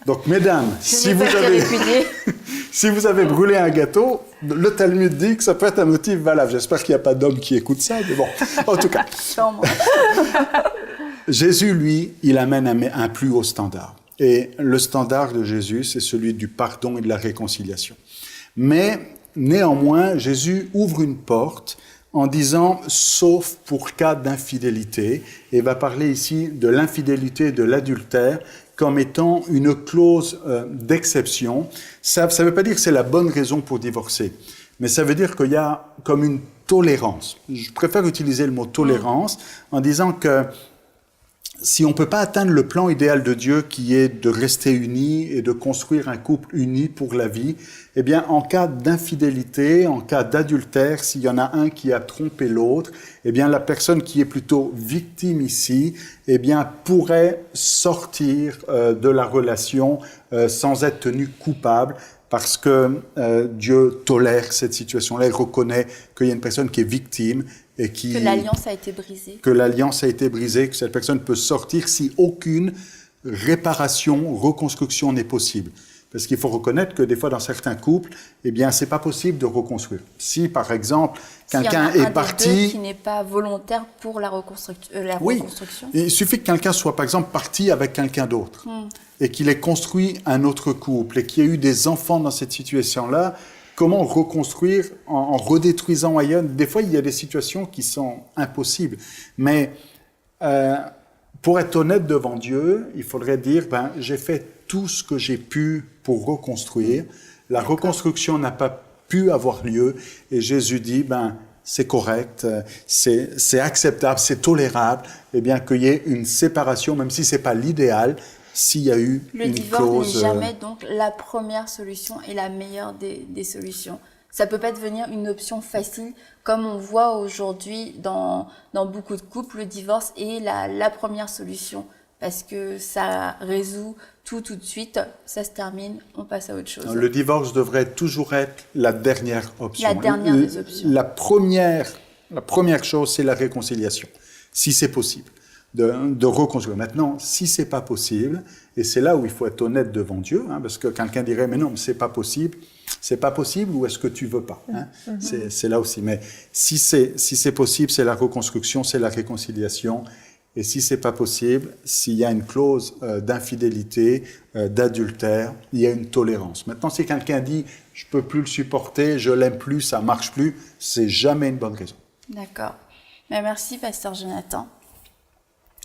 Donc, mesdames, si vous avez brûlé un gâteau, le Talmud dit que ça peut être un motif valable. J'espère qu'il n'y a pas d'homme qui écoute ça, mais bon, en tout cas. Jésus, lui, il amène un plus haut standard. Et le standard de Jésus, c'est celui du pardon et de la réconciliation. Mais, néanmoins, Jésus ouvre une porte en disant « sauf pour cas d'infidélité » et va parler ici de l'infidélité et de l'adultère comme étant une clause d'exception. Ça ne veut pas dire que c'est la bonne raison pour divorcer, mais ça veut dire qu'il y a comme une tolérance. Je préfère utiliser le mot tolérance en disant que si on ne peut pas atteindre le plan idéal de Dieu qui est de rester unis et de construire un couple uni pour la vie, eh bien, en cas d'infidélité, en cas d'adultère, s'il y en a un qui a trompé l'autre, eh bien, la personne qui est plutôt victime ici, eh bien, pourrait sortir de la relation sans être tenue coupable parce que Dieu tolère cette situation-là, il reconnaît qu'il y a une personne qui est victime et que l'alliance a été brisée. Que l'alliance a été brisée, que cette personne peut sortir si aucune réparation, reconstruction n'est possible. Parce qu'il faut reconnaître que des fois, dans certains couples, eh bien, c'est pas possible de reconstruire. Si, par exemple, quelqu'un est parti... Des deux qui n'est pas volontaire pour la reconstruction. Il suffit que quelqu'un soit, par exemple, parti avec quelqu'un d'autre et qu'il ait construit un autre couple et qu'il y ait eu des enfants dans cette situation-là. Comment reconstruire en redétruisant ailleurs? Des fois, il y a des situations qui sont impossibles. Mais pour être honnête devant Dieu, il faudrait dire, j'ai fait tout ce que j'ai pu pour reconstruire. La reconstruction n'a pas pu avoir lieu. Et Jésus dit, c'est correct, c'est acceptable, c'est tolérable, eh bien qu'il y ait une séparation, même si c'est pas l'idéal, s'il y a eu Le une divorce clause. n'est jamais donc la première solution et la meilleure des solutions. Ça peut pas devenir une option facile, comme on voit aujourd'hui dans beaucoup de couples, le divorce est la première solution. Parce que ça résout tout de suite, ça se termine, on passe à autre chose. Le divorce devrait toujours être la dernière option. La dernière des options. La première chose, c'est la réconciliation, si c'est possible, de reconstruire. Maintenant, si c'est pas possible, et c'est là où il faut être honnête devant Dieu, hein, parce que quelqu'un dirait, mais non, mais c'est pas possible ou est-ce que tu veux pas, hein? C'est là aussi. Mais si c'est possible, c'est la reconstruction, c'est la réconciliation. Et si c'est pas possible, s'il y a une clause d'infidélité, d'adultère, il y a une tolérance. Maintenant, si quelqu'un dit « je peux plus le supporter, je l'aime plus, ça marche plus », c'est jamais une bonne raison. D'accord. Mais merci, Pasteur Jonathan.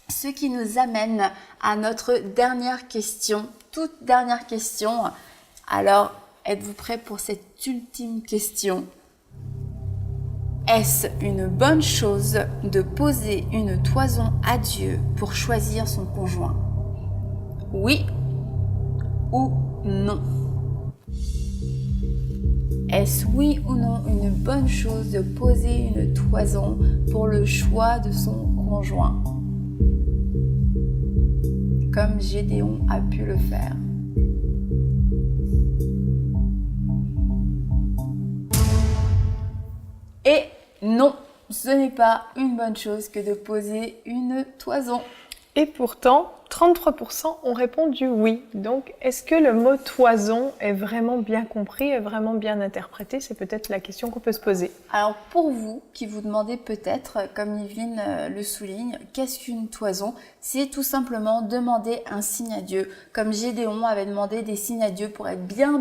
Ce qui nous amène à notre dernière question, toute dernière question. Alors, êtes-vous prêts pour cette ultime question ? Est-ce une bonne chose de poser une toison à Dieu pour choisir son conjoint? Oui ou non? Est-ce oui ou non une bonne chose de poser une toison pour le choix de son conjoint? Comme Gédéon a pu le faire. Et non, ce n'est pas une bonne chose que de poser une toison. Et pourtant, 33% ont répondu oui. Donc, est-ce que le mot toison est vraiment bien compris, est vraiment bien interprété? C'est peut-être la question qu'on peut se poser. Alors, pour vous, qui vous demandez peut-être, comme Yveline le souligne, qu'est-ce qu'une toison? C'est tout simplement demander un signe à Dieu. Comme Gédéon avait demandé des signes à Dieu pour être bien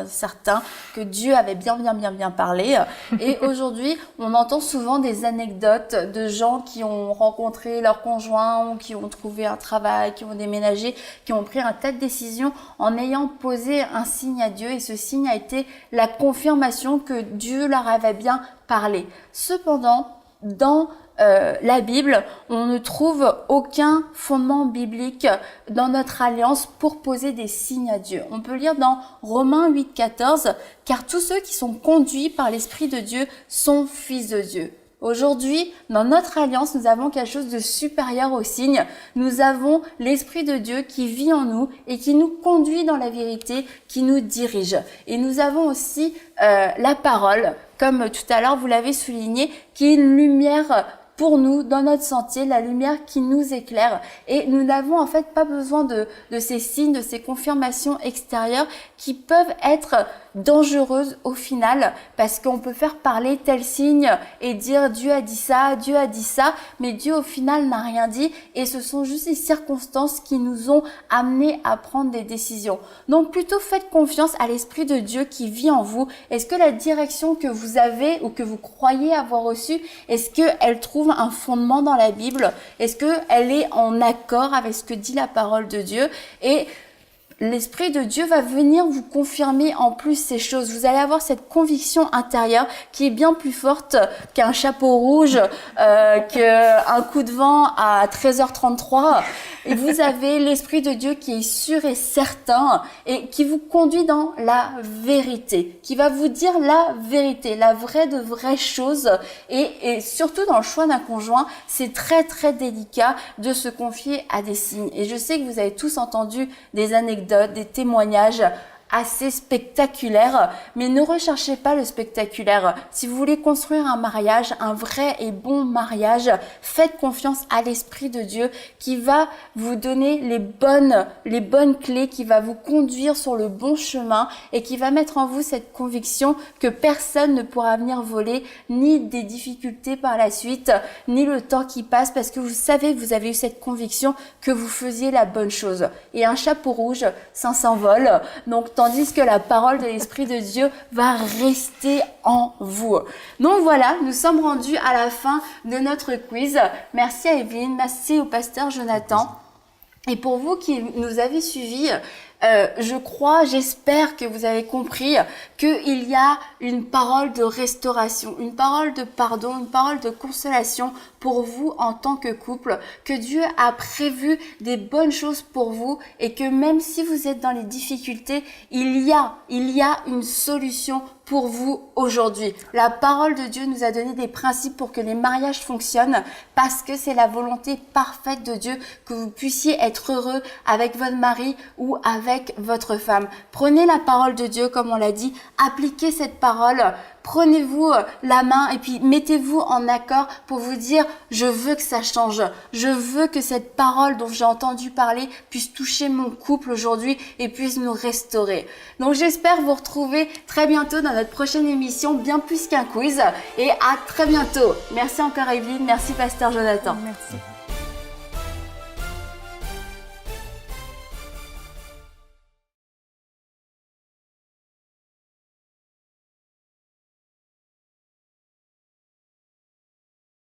certain que Dieu avait bien parlé. Et aujourd'hui, on entend souvent des anecdotes de gens qui ont rencontré leur conjoint ou qui ont trouvé un travail, qui ont déménagé, qui ont pris un tas de décisions en ayant posé un signe à Dieu, et ce signe a été la confirmation que Dieu leur avait bien parlé. Cependant, dans la Bible, on ne trouve aucun fondement biblique dans notre alliance pour poser des signes à Dieu. On peut lire dans Romains 8,14 « Car tous ceux qui sont conduits par l'Esprit de Dieu sont fils de Dieu ». Aujourd'hui, dans notre alliance, nous avons quelque chose de supérieur au signe. Nous avons l'Esprit de Dieu qui vit en nous et qui nous conduit dans la vérité, qui nous dirige. Et nous avons aussi la parole, comme tout à l'heure vous l'avez souligné, qui est une lumière pour nous dans notre sentier, la lumière qui nous éclaire. Et nous n'avons en fait pas besoin de ces signes, de ces confirmations extérieures qui peuvent être dangereuses au final, parce qu'on peut faire parler tel signe et dire Dieu a dit ça, mais Dieu au final n'a rien dit, et ce sont juste les circonstances qui nous ont amenés à prendre des décisions. Donc plutôt faites confiance à l'Esprit de Dieu qui vit en vous. Est-ce que la direction que vous avez ou que vous croyez avoir reçue, est-ce qu'elle trouve un fondement dans la Bible? Est-ce qu'elle est en accord avec ce que dit la parole de Dieu? Et l'Esprit de Dieu va venir vous confirmer en plus ces choses. Vous allez avoir cette conviction intérieure qui est bien plus forte qu'un chapeau rouge, qu'un coup de vent à 13h33. Et vous avez l'Esprit de Dieu qui est sûr et certain et qui vous conduit dans la vérité, qui va vous dire la vérité, la vraie de vraies choses. Et surtout dans le choix d'un conjoint, c'est très délicat de se confier à des signes. Et je sais que vous avez tous entendu des anecdotes, des témoignages assez spectaculaire, mais ne recherchez pas le spectaculaire. Si vous voulez construire un mariage, un vrai et bon mariage, faites confiance à l'Esprit de Dieu qui va vous donner les bonnes clés, qui va vous conduire sur le bon chemin et qui va mettre en vous cette conviction que personne ne pourra venir voler ni des difficultés par la suite, ni le temps qui passe, parce que vous savez que vous avez eu cette conviction que vous faisiez la bonne chose. Et un chapeau rouge, ça s'envole. Donc, tandis que la parole de l'Esprit de Dieu va rester en vous. Donc voilà, nous sommes rendus à la fin de notre quiz. Merci à Yveline, merci au pasteur Jonathan. Et pour vous qui nous avez suivis, J'espère que vous avez compris qu'il y a une parole de restauration, une parole de pardon, une parole de consolation pour vous en tant que couple, que Dieu a prévu des bonnes choses pour vous et que même si vous êtes dans les difficultés, il y a une solution pour vous aujourd'hui. La parole de Dieu nous a donné des principes pour que les mariages fonctionnent parce que c'est la volonté parfaite de Dieu que vous puissiez être heureux avec votre mari ou avec votre femme. Prenez la parole de Dieu comme on l'a dit, appliquez cette parole, prenez-vous la main et puis mettez-vous en accord pour vous dire je veux que ça change, je veux que cette parole dont j'ai entendu parler puisse toucher mon couple aujourd'hui et puisse nous restaurer. Donc j'espère vous retrouver très bientôt dans notre prochaine émission Bien plus qu'un quiz et à très bientôt. Merci encore Evelyne, merci Pasteur Jonathan. Merci.